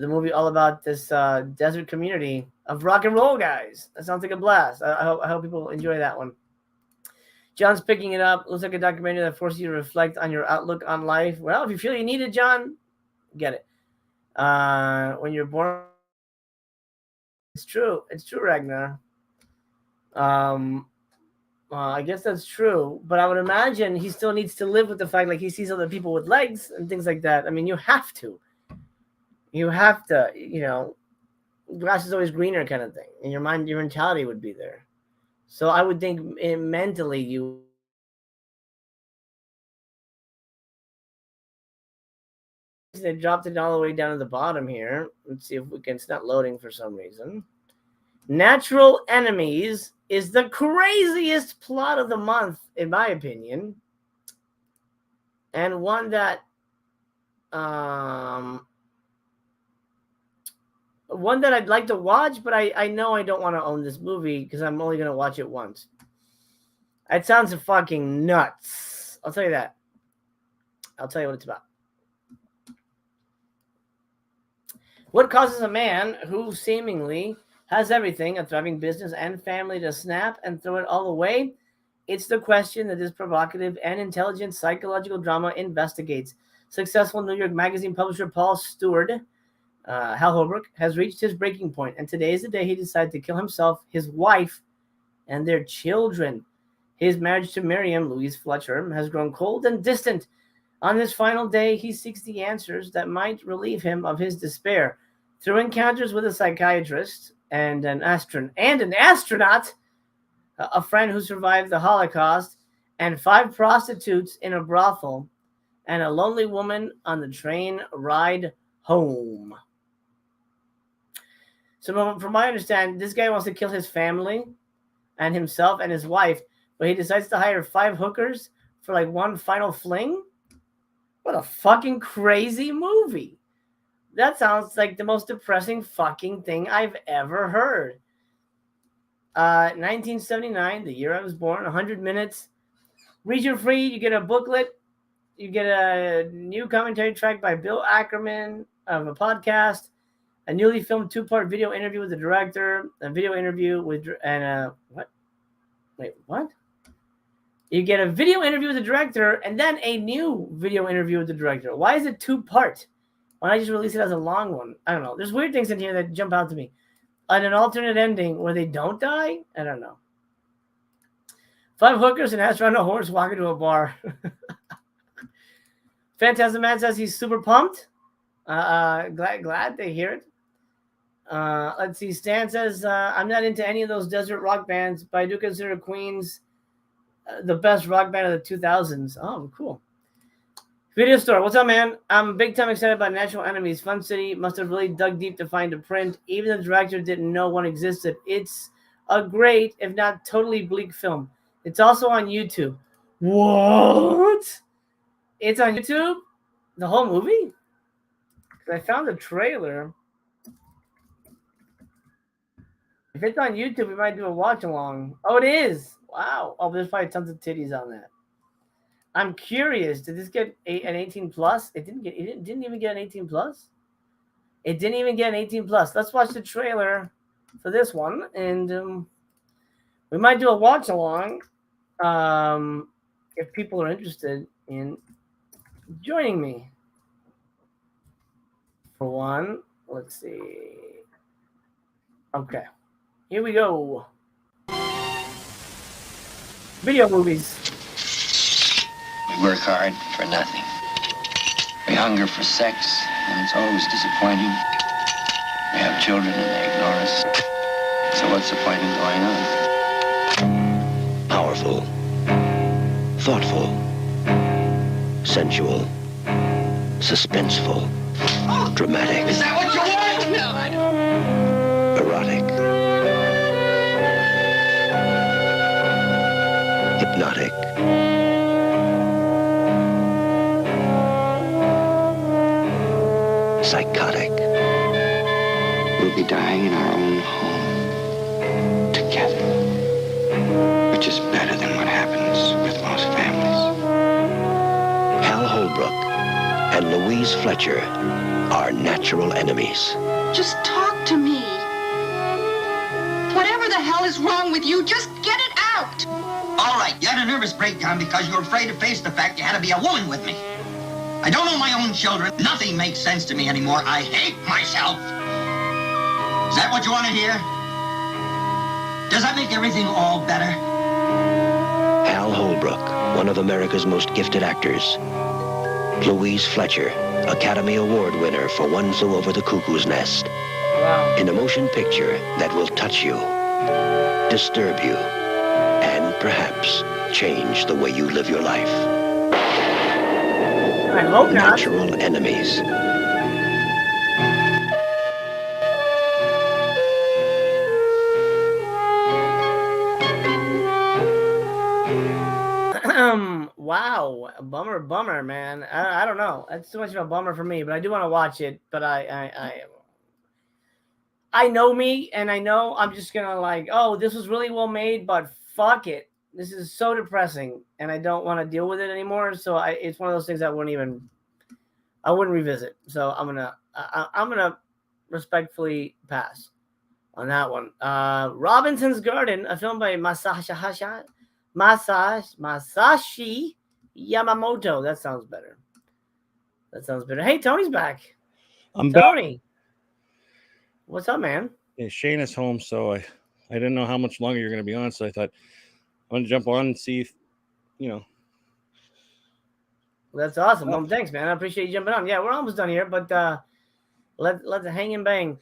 movie all about this desert community of rock and roll guys. That sounds like a blast. I hope people enjoy that one. John's picking it up. Looks like a documentary that forces you to reflect on your outlook on life. Well, if you feel you need it, John, get it. When you're born, it's true. It's true, Ragnar. I guess that's true, but I would imagine he still needs to live with the fact like he sees other people with legs and things like that. I mean, you have to, grass is always greener kind of thing. In your mind, your mentality would be there. So I would think mentally they dropped it all the way down to the bottom here. Let's see if we can. It's not loading for some reason. Natural Enemies is the craziest plot of the month, in my opinion, and one that I'd like to watch, but I know I don't want to own this movie because I'm only going to watch it once. It sounds fucking nuts. I'll tell you that. I'll tell you what it's about. What causes a man who seemingly has everything, a thriving business and family, to snap and throw it all away? It's the question that this provocative and intelligent psychological drama investigates. Successful New York Magazine publisher Paul Stewart, Hal Holbrook, has reached his breaking point, and today is the day he decided to kill himself, his wife, and their children. His marriage to Miriam, Louise Fletcher, has grown cold and distant, On this final day, he seeks the answers that might relieve him of his despair. Through encounters with a psychiatrist and an astronaut, a friend who survived the Holocaust, and 5 prostitutes in a brothel, and a lonely woman on the train ride home. So from my understanding, this guy wants to kill his family and himself and his wife, but he decides to hire 5 hookers for like one final fling? What a fucking crazy movie. That sounds like the most depressing fucking thing I've ever heard. 1979, the year I was born, 100 minutes. Region free, you get a booklet. You get a new commentary track by Bill Ackerman of a podcast, a newly filmed 2-part video interview with the director, a video interview with, what? Wait, what? You get a video interview with the director and then a new video interview with the director. Why is it 2-part? Why not just release it as a long one? I don't know. There's weird things in here that jump out to me. And an alternate ending where they don't die? I don't know. 5 hookers and astronaut on a horse walk into a bar. Phantasm Man says he's super pumped. Glad to hear it. Let's see. Stan says, I'm not into any of those desert rock bands, but I do consider Queen's the best rock band of the 2000s. Oh, cool. Video store. What's up, man? I'm big time excited about Natural Enemies. Fun City must have really dug deep to find a print. Even the director didn't know one existed. It's a great, if not totally bleak film. It's also on YouTube. What? It's on YouTube? The whole movie? I found the trailer. If it's on YouTube, we might do a watch along. Oh, it is. Wow. Oh, there's probably tons of titties on that. I'm curious. Did this get an 18 plus? It didn't even get an 18 plus. It didn't even get an 18 plus. Let's watch the trailer for this one, and we might do a watch along if people are interested in joining me. For one, let's see. Okay, here we go. Video movies. We work hard for nothing. We hunger for sex, and it's always disappointing. We have children and they ignore us. So what's the point in going on? Powerful, thoughtful, sensual, suspenseful, dramatic. Is that what you want? No, I don't. Erotic. Hypnotic. Psychotic. We'll be dying in our own home together, which is better than what happens with most families. Hal Holbrook and Louise Fletcher are natural enemies. Just talk to me. Whatever the hell is wrong with you, just get it out. All right, you had a nervous breakdown because you were afraid to face the fact you had to be a woman with me. I don't know my own children. Nothing makes sense to me anymore. I hate myself. Is that what you want to hear? Does that make everything all better? Hal Holbrook, one of America's most gifted actors. Louise Fletcher, Academy Award winner for One Flew Over the Cuckoo's Nest. Wow. In a motion picture that will touch you, disturb you, and perhaps change the way you live your life. I hope not. Natural Enemies. Wow, bummer, man. I don't know. That's too much of a bummer for me, but I do want to watch it. But I know me, and I know I'm just gonna like, oh, this was really well made, but fuck it. This is so depressing, and I don't want to deal with it anymore. So it's one of those things I wouldn't revisit. So I'm gonna respectfully pass on that one. Robinson's Garden, a film by Masashi Yamamoto. That sounds better. Hey, Tony's back. I'm Tony. back. What's up, man? Yeah, Shane is home, so I didn't know how much longer you're going to be on, so I thought I'm going to jump on and see if, That's awesome. Well, thanks, man. I appreciate you jumping on. Yeah, we're almost done here, but let's hang and bang.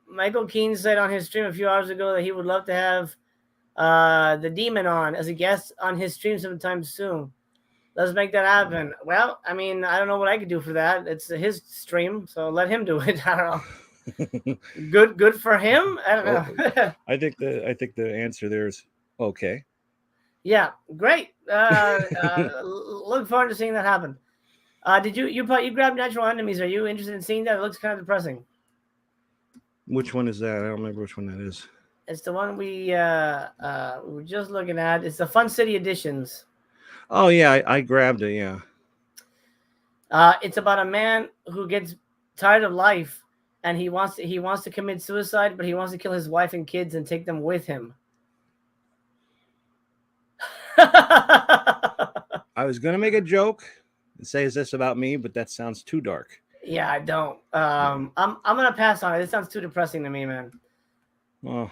Michael Keane said on his stream a few hours ago that he would love to have the Demon on as a guest on his stream sometime soon. Let's make that happen. Well, I mean, I don't know what I could do for that. It's his stream, so let him do it. I don't know. Good for him. I don't know. I think the answer there is okay. Yeah, great. Look forward to seeing that happen. Did you grabbed Natural Enemies? Are you interested in seeing that? It looks kind of depressing. Which one is that? I don't remember which one that is. It's the one we were just looking at. It's the Fun City Editions. Oh yeah, I grabbed it. Yeah. It's about a man who gets tired of life and he wants to commit suicide, but he wants to kill his wife and kids and take them with him. I was gonna make a joke and say, "Is this about me?" But that sounds too dark. Yeah, I don't. I'm gonna pass on it. It sounds too depressing to me, man. Well,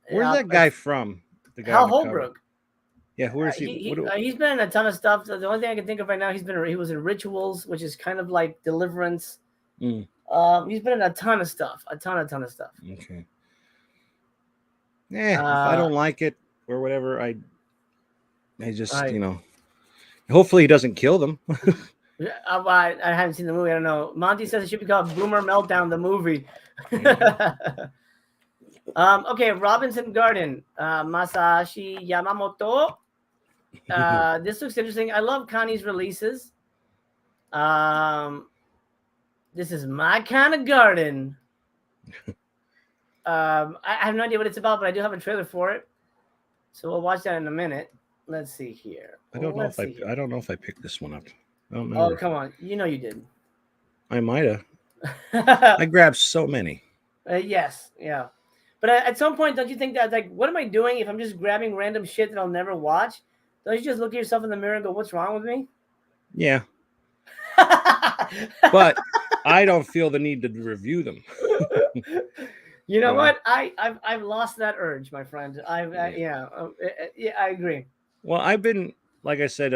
where's that guy from? The guy Hal Holbrook. Yeah, who is he? He's been in a ton of stuff. The only thing I can think of right now, he was in Rituals, which is kind of like Deliverance. He's been in a ton of stuff. A ton of stuff. Okay. Yeah, if I don't like it or whatever, I just hopefully he doesn't kill them. I haven't seen the movie. I don't know. Monty says it should be called Boomer Meltdown, the movie. Okay, Robinson Garden, Masashi Yamamoto. This looks interesting. I love Connie's releases. This is my kind of garden. I have no idea what it's about, but I do have a trailer for it, so we'll watch that in a minute. Let's see here. I don't know if I picked this one up. I don't know. Oh, come on. You know you did. I might have. I grabbed so many. Yes. Yeah. But at some point, don't you think that, like, what am I doing if I'm just grabbing random shit that I'll never watch? Don't you just look at yourself in the mirror and go, what's wrong with me? Yeah. But I don't feel the need to review them. You know what? I've lost that urge, my friend. I agree. Well, I've been, like I said,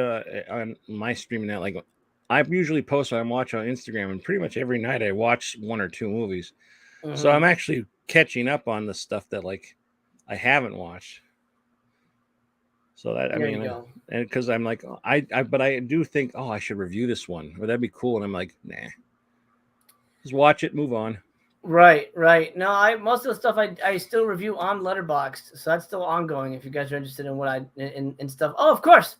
on my streaming now, like I usually post what I'm watching on Instagram, and pretty much every night I watch 1 or 2 movies. So I'm actually catching up on the stuff that like I haven't watched. So that and because I'm like but I do think, oh, I should review this one, or that'd be cool, and I'm like, nah, just watch it, move on. Right. No, most of the stuff I still review on Letterboxd, so that's still ongoing. If you guys are interested in what in stuff, oh, of course,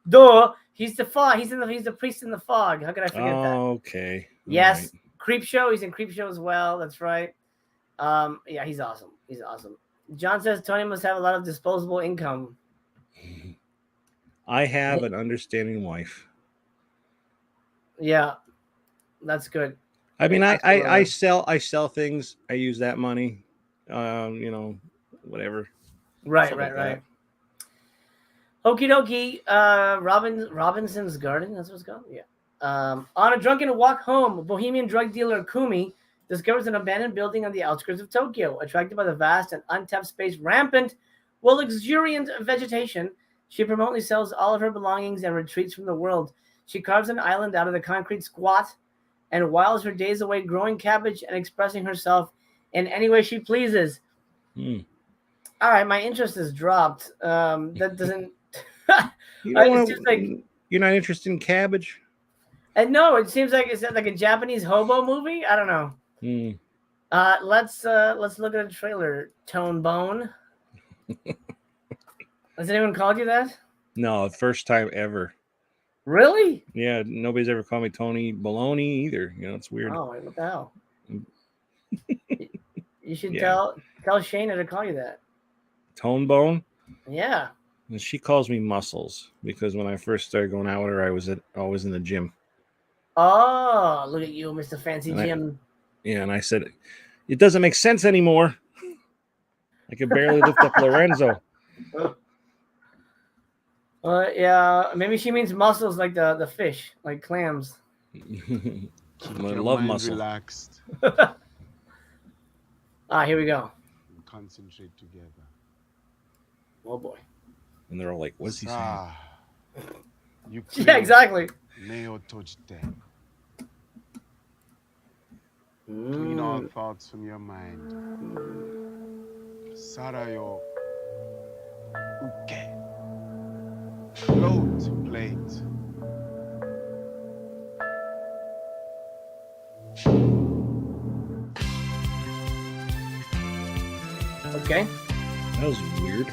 duh, he's the fog. He's the priest in the fog. How could I forget that? Okay. Yes, right. Creepshow. He's in Creepshow as well. That's right. Yeah, he's awesome. John says Tony must have a lot of disposable income. I have an understanding wife. Yeah, that's good. I mean, I sell things. I use that money, whatever. Right. Okie dokie. Robinson's Garden. That's what it's called. Yeah. On a drunken walk home, bohemian drug dealer Kumi discovers an abandoned building on the outskirts of Tokyo. Attracted by the vast and untapped space, rampant, luxuriant vegetation, she promptly sells all of her belongings and retreats from the world. She carves an island out of the concrete squat and whiles her days away growing cabbage and expressing herself in any way she pleases. All right, my interest has dropped. That doesn't... You're not interested in cabbage? And no, it seems like it's like a Japanese hobo movie. I don't know. Let's look at a trailer. Tone Bone. Has anyone called you that? No, first time ever. Really? Yeah, nobody's ever called me Tony Baloney either. It's weird. Oh, what the hell? You should tell Shayna to call you that. Tone Bone? Yeah. And she calls me Muscles because when I first started going out with her, I was always in the gym. Oh, look at you, Mr. Fancy Jim. And I said, it doesn't make sense anymore. I can barely lift up Lorenzo. Yeah, maybe she means mussels like the fish, like clams. I love mussels. Relaxed. Here we go. Concentrate together. Oh boy. And they're all like, what's he saying? You Yeah, exactly. Nail touchdown. Clean all thoughts from your mind. Sarayo. Uke. Float plate. Okay. That was weird.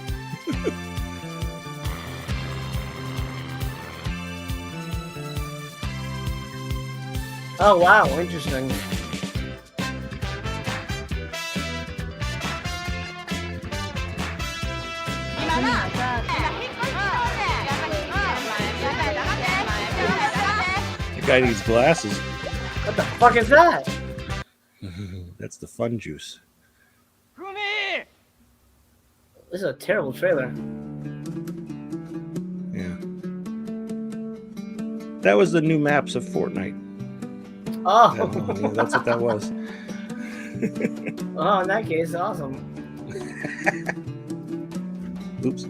Oh wow, interesting. The guy needs glasses. What the fuck is that? That's the fun juice. This is a terrible trailer. Yeah. That was the new maps of Fortnite. Oh. Yeah, that's what that was. Oh, in that case, awesome. Oops.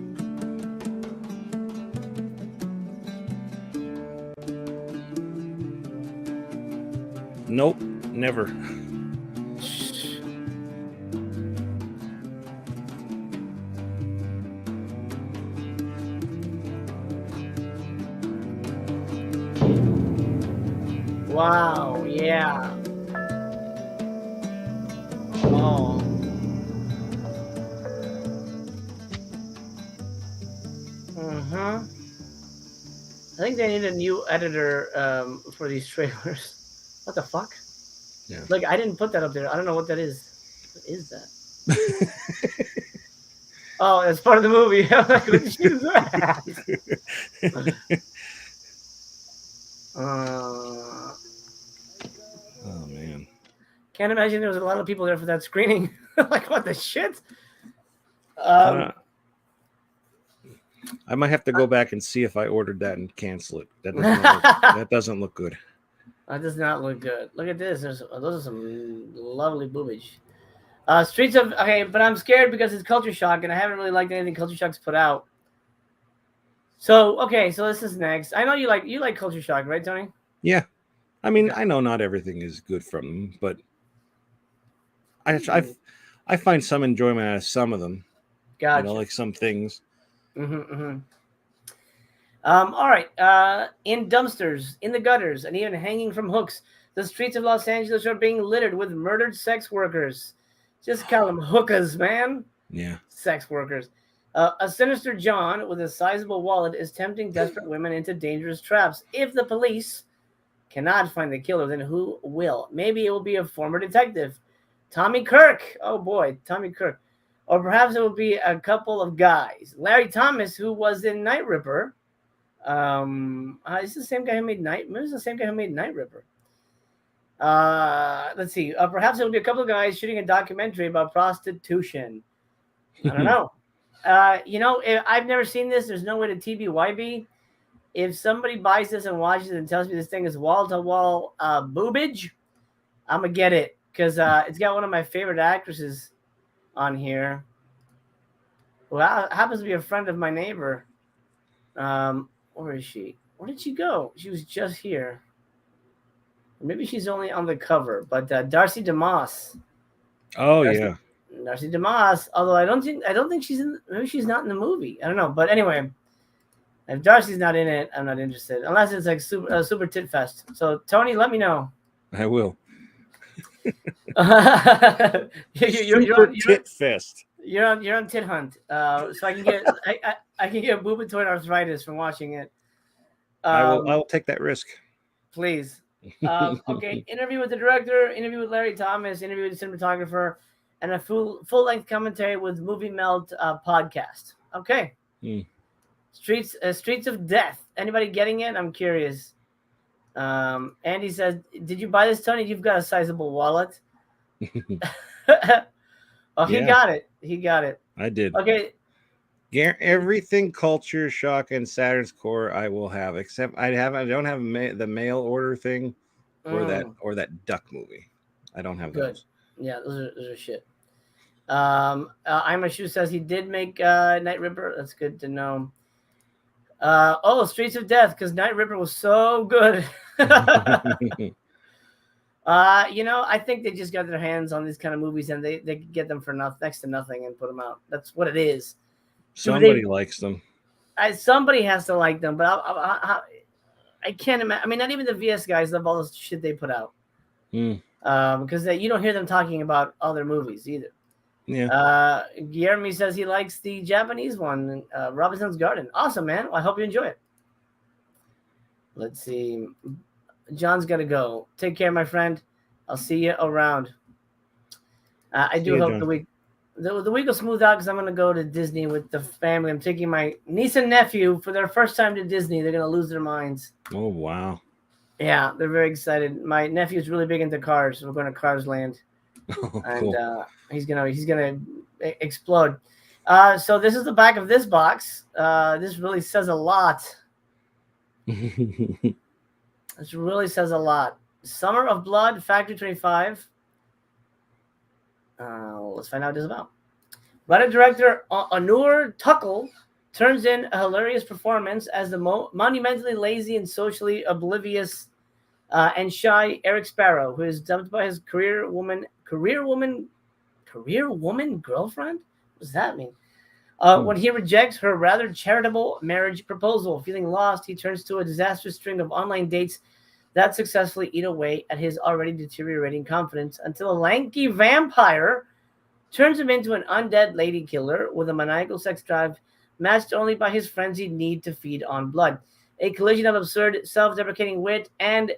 Nope, never. Wow, yeah. Oh. Mm-hmm. I think they need a new editor for these trailers. What the fuck? Yeah. Look, I didn't put that up there. I don't know what that is. What is that? Oh, it's part of the movie. I'm like, what is that? Oh man. Can't imagine there was a lot of people there for that screening. Like, what the shit? I might have to go back and see if I ordered that and cancel it. That doesn't look good. That does not look good. Look at this. Those are some lovely boobage. Streets of okay, but I'm scared because it's Culture Shock, and I haven't really liked anything Culture Shock's put out. So okay, so this is next. I know you like Culture Shock, right, Tony? Yeah, I mean, I know not everything is good from them, but I find some enjoyment out of some of them. Gotcha. You know, like some things. All right. In dumpsters, in the gutters, and even hanging from hooks, the streets of Los Angeles are being littered with murdered sex workers. Just call them hookers, man. Yeah. Sex workers. A sinister John with a sizable wallet is tempting desperate women into dangerous traps. If the police cannot find the killer, then who will? Maybe it will be a former detective. Tommy Kirk. Oh, boy. Tommy Kirk. Or perhaps it will be a couple of guys. Larry Thomas, who was in Night Ripper. Is the same guy who made Night? Maybe it's the same guy who made Night Ripper. Let's see. Perhaps it'll be a couple of guys shooting a documentary about prostitution. I don't know. You know, I've never seen this. There's no way to TBYB. If somebody buys this and watches it and tells me this thing is wall-to-wall boobage, I'm gonna get it because it's got one of my favorite actresses on here. Well, happens to be a friend of my neighbor. Where is she? Where did she go? She was just here. Maybe she's only on the cover, but Darcy DeMoss. Oh, yeah. Darcy DeMoss. Although I don't think she's in. Maybe she's not in the movie. I don't know. But anyway, if Darcy's not in it, I'm not interested unless it's like super tit fest. So Tony, let me know. I will. You're tit fest. You're on Tit Hunt. So I can get I can get boobatoid arthritis from watching it. I will take that risk. Please. Okay. Interview with the director. Interview with Larry Thomas. Interview with the cinematographer. And a full length commentary with Movie Melt podcast. Okay. Streets of Death. Anybody getting it? I'm curious. Andy says, "Did you buy this, Tony? You've got a sizable wallet." Oh, he got it. He got it. I did. Okay. Everything Culture Shock and Saturn's Core I will have, except I don't have the mail order thing or that duck movie. I don't have those. Yeah, those are shit. I'm a Shoe says he did make Night Ripper. That's good to know. Streets of Death, because Night Ripper was so good. I think they just got their hands on these kind of movies and they get them for next to nothing and put them out. That's what it is. Somebody likes them. Somebody has to like them, but I can't imagine. I mean, not even the VS guys love all the shit they put out. Because you don't hear them talking about other movies either. Yeah. Guillermo says he likes the Japanese one, Robinson's Garden. Awesome, man. Well, I hope you enjoy it. Let's see. John's got to go. Take care, my friend. I'll see you around. I do hope the week will smooth out because I'm going to go to Disney with the family. I'm taking my niece and nephew for their first time to Disney. They're going to lose their minds. Oh, wow. Yeah, they're very excited. My nephew's really big into cars. We're going to Cars Land. And cool. He's gonna explode. So this is the back of this box. This really says a lot. This really says a lot. Summer of Blood, Factory 25. Let's find out what this is about. Writer-director Anur Tuckle turns in a hilarious performance as the monumentally lazy and socially oblivious and shy Eric Sparrow, who is dumped by his career woman girlfriend? What does that mean? When he rejects her rather charitable marriage proposal. Feeling lost, he turns to a disastrous string of online dates that successfully eat away at his already deteriorating confidence until a lanky vampire turns him into an undead lady killer with a maniacal sex drive matched only by his frenzied need to feed on blood. A collision of absurd, self-deprecating wit and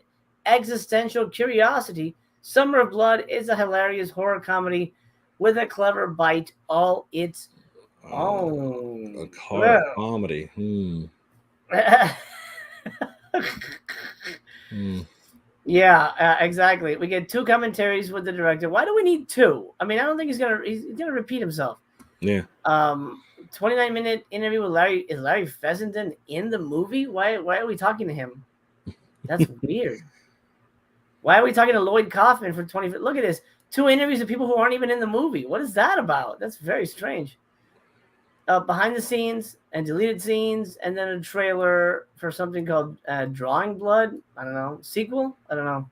existential curiosity, Summer of Blood is a hilarious horror comedy with a clever bite all its own. A horror comedy. Yeah, exactly. We get 2 commentaries with the director. Why do we need 2? I mean, I don't think he's gonna repeat himself. Yeah. 29-minute interview with Larry. Is Larry Fessenden in the movie? Why are we talking to him? That's weird. Why are we talking to Lloyd Kaufman for 20? Look at this. 2 interviews with people who aren't even in the movie. What is that about? That's very strange. Behind the scenes and deleted scenes, and then a trailer for something called Drawing Blood. I don't know. Sequel? I don't know.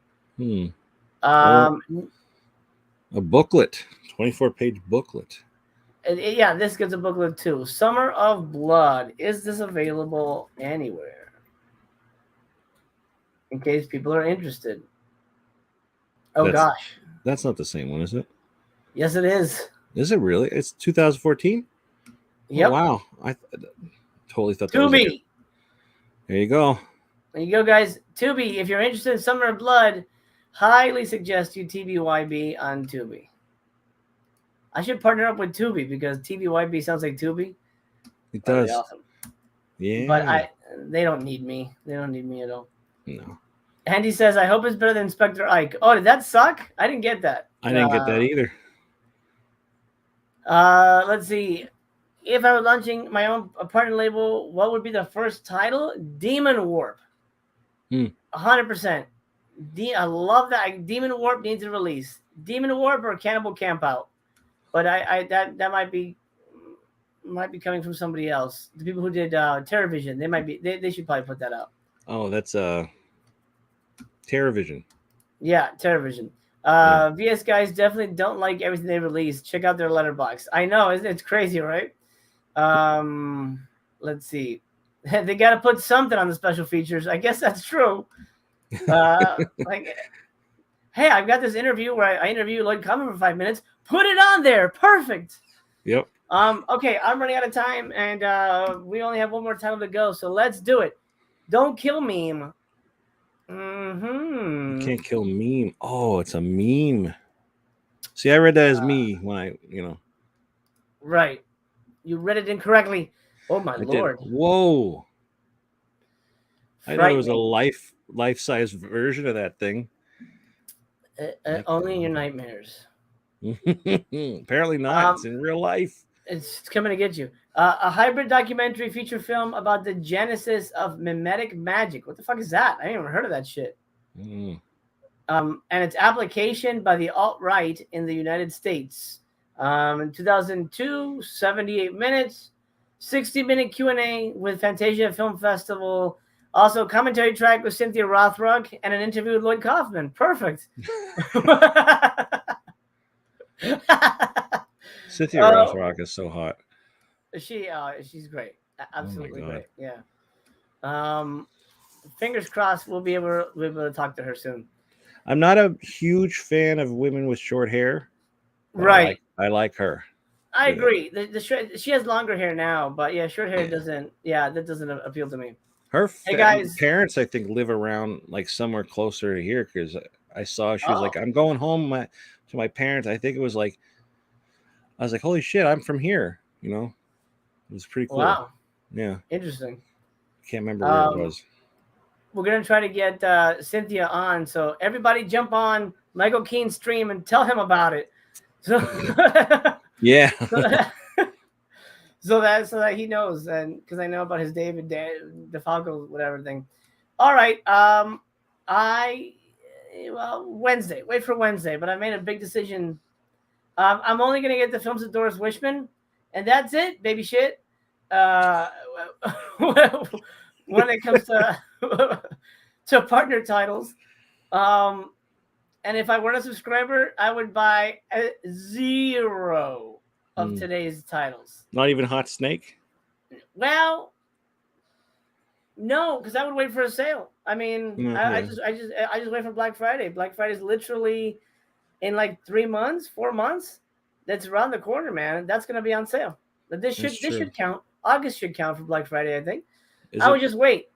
A booklet. 24-page booklet. Yeah, this gets a booklet too. Summer of Blood. Is this available anywhere? In case people are interested. Gosh. That's not the same one, is it? Yes, it is. Is it really? It's 2014? Yep. Oh, wow. I totally thought that Tubi. There you go. There you go, guys. Tubi. If you're interested in Summer of Blood, highly suggest you TBYB on Tubi. I should partner up with Tubi because TBYB sounds like Tubi. It does. Awesome. Yeah. But they don't need me. They don't need me at all. No. Andy says, I hope it's better than Inspector Ike. Oh, did that suck? I didn't get that. I didn't get that either. Let's see. If I were launching my own partner label, what would be the first title? Demon Warp. 100%. I love that. Demon Warp needs a release. Demon Warp or Cannibal Campout. But that might be coming from somebody else. The people who did TerraVision, they should probably put that out. Oh, that's TerraVision. Yeah, TerraVision. VS guys definitely don't like everything they release. Check out their letterbox. I know, it's crazy, right? Let's see. They got to put something on the special features. I guess that's true. Like, hey, I've got this interview where I interview Lloyd Kaufman for 5 minutes. Put it on there. Perfect. Yep. Okay, I'm running out of time, and we only have one more title to go, so let's do it. Don't Kill Meme. You can't kill meme. Oh, it's a meme. See, I read that as me when I. Right. You read it incorrectly. Oh, my Lord. Did. Whoa. I thought it was a life-size version of that thing. Only in your nightmares. Apparently not. It's in real life. It's coming to get you. A hybrid documentary feature film about the genesis of mimetic magic. What the fuck is that? I ain't even heard of that shit. And its application by the alt-right in the United States. In 2002, 78 minutes. 60-minute Q&A with Fantasia Film Festival. Also, commentary track with Cynthia Rothrock and an interview with Lloyd Kaufman. Perfect. Cynthia Rothrock is so hot. She's great. Absolutely God. great. Yeah. Fingers crossed we'll be able to talk to her soon. I'm not a huge fan of women with short hair. Right. I like her. I agree. She has longer hair now, but yeah, short hair doesn't. Yeah, that doesn't appeal to me. Her guys. parents, I think, live around like somewhere closer to here because I saw she was like, I'm going home to my parents. I think it was like, I was like, holy shit, I'm from here. You know, it was pretty cool. Wow. Yeah. Interesting. Can't remember where it was. We're gonna try to get Cynthia on, so everybody jump on Michael Keane's stream and tell him about it. So yeah. so that he knows, and because I know about his David DeFalco whatever thing. All right. Wednesday. Wait for Wednesday, but I made a big decision. I'm only gonna get the films of Doris Wishman, and that's it, baby shit. When it comes to partner titles, and if I weren't a subscriber, I would buy 0 of today's titles. Not even Hot Snake? Well, no, because I would wait for a sale. I mean, I just wait for Black Friday. Black Friday is literally in like 3 months, 4 months. That's around the corner, man. That's gonna be on sale. But this should count. August should count for Black Friday, I think. I would just wait.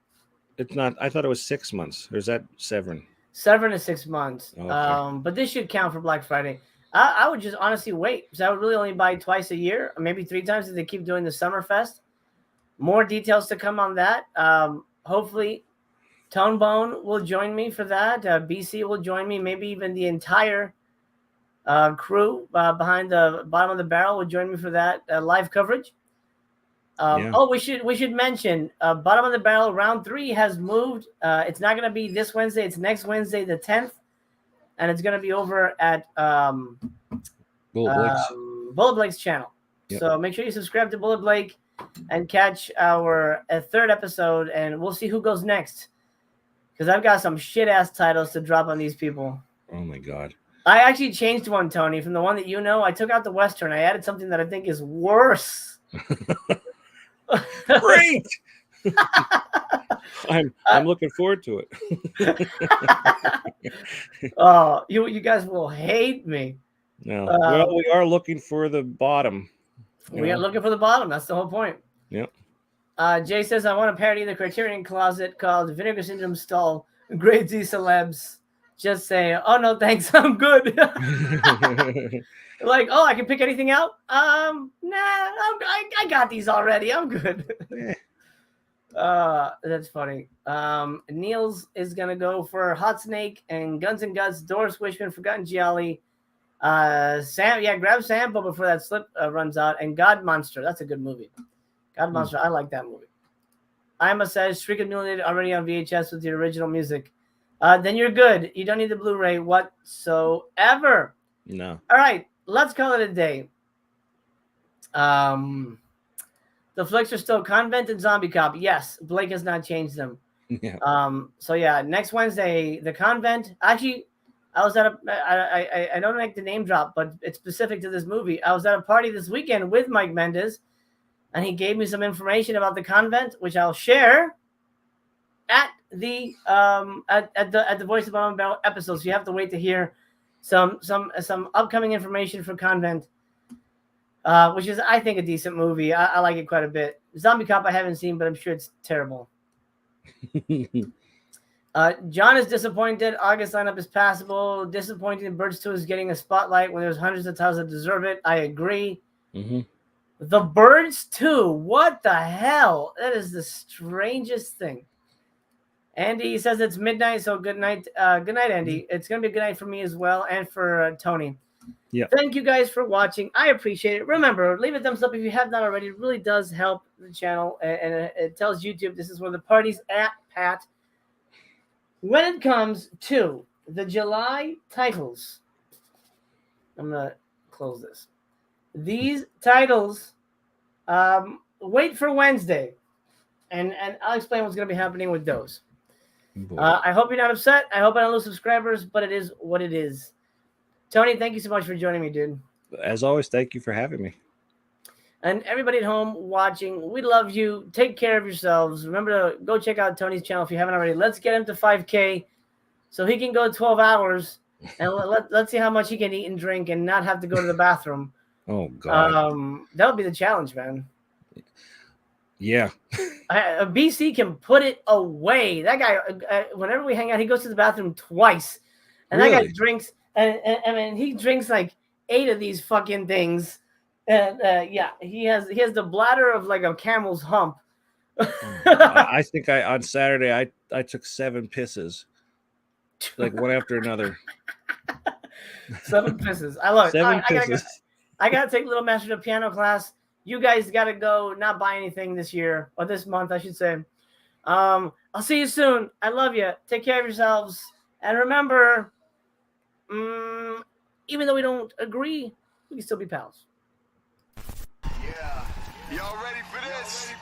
It's not. I thought it was 6 months. Or is that 7? 7 to 6 months. Okay. But this should count for Black Friday. I would just honestly wait, because I would really only buy twice a year, or maybe 3 times if they keep doing the Summer Fest. More details to come on that. Hopefully, Tonebone will join me for that. BC will join me. Maybe even the entire crew behind the bottom of the barrel will join me for that live coverage. Oh, we should mention bottom of the barrel round 3 has moved. It's not going to be this Wednesday. It's next Wednesday, the 10th, and it's going to be over at Bullet Blake's channel. Yep. So make sure you subscribe to Bullet Blake and catch our 3rd episode, and we'll see who goes next. Because I've got some shit ass titles to drop on these people. Oh my god! I actually changed one, Tony, from the one that you know. I took out the Western. I added something that I think is worse. Great. I'm looking forward to it. Oh, you guys will hate me. No. Well, we are looking for the bottom. We are looking for the bottom. That's the whole point. Yep. Jay says, I want to parody the Criterion Closet called Vinegar Syndrome Stall. Grade Z celebs just say, oh, no, thanks. I'm good. Like, oh, I can pick anything out? Nah, I got these already. I'm good. That's funny. Niels is going to go for Hot Snake and Guns and Guts, Doris Wishman, Forgotten Gialli. Grab Sample before that slip runs out. And God Monster. That's a good movie. God Monster. I like that movie. Ima says, Shriek Emulated already on VHS with the original music. Then you're good. You don't need the Blu-ray whatsoever. No. All right. Let's call it a day. The flicks are still Convent and Zombie Cop. Yes, Blake has not changed them. Yeah. So yeah, next Wednesday, the Convent. Actually, I was at I don't like the name drop, but it's specific to this movie. I was at a party this weekend with Mike Mendez, and he gave me some information about the Convent, which I'll share at the Voice of Bottom Barrel episode. So you have to wait to hear some upcoming information for Convent, which is, I think, a decent movie. I like it quite a bit. Zombie Cop I haven't seen, but I'm sure it's terrible. John is disappointed. August lineup is passable. Disappointing Birds 2 is getting a spotlight when there's hundreds of titles that deserve it. I agree. Mm-hmm. The Birds 2. What the hell? That is the strangest thing. Andy says it's midnight, so good night. Good night, Andy. It's going to be a good night for me as well, and for Tony. Yeah. Thank you guys for watching. I appreciate it. Remember, leave a thumbs up if you have not already. It really does help the channel, and it tells YouTube this is where the party's at, Pat. When it comes to the July titles, I'm going to close this. These titles wait for Wednesday, and I'll explain what's going to be happening with those. I hope you're not upset. I hope I don't lose subscribers, but it is what it is. Tony, thank you so much for joining me, dude. As always, thank you for having me. And everybody at home watching, we love you. Take care of yourselves. Remember to go check out Tony's channel if you haven't already. Let's get him to 5K so he can go 12 hours, and let's see how much he can eat and drink and not have to go to the bathroom. Oh, God. That would be the challenge, man. Yeah. BC can put it away. That guy, whenever we hang out, he goes to the bathroom twice. And that guy drinks, and I mean, he drinks like 8 of these fucking things. And yeah, he has the bladder of like a camel's hump. I think on Saturday I took 7 pisses, like one after another. 7 pisses. I love it. 7 Right, pisses. I gotta take Little Master to piano class. You guys gotta go not buy anything this year or this month, I should say. I'll see you soon. I love you. Take care of yourselves. And remember, even though we don't agree, we can still be pals. Yeah. Y'all ready for this?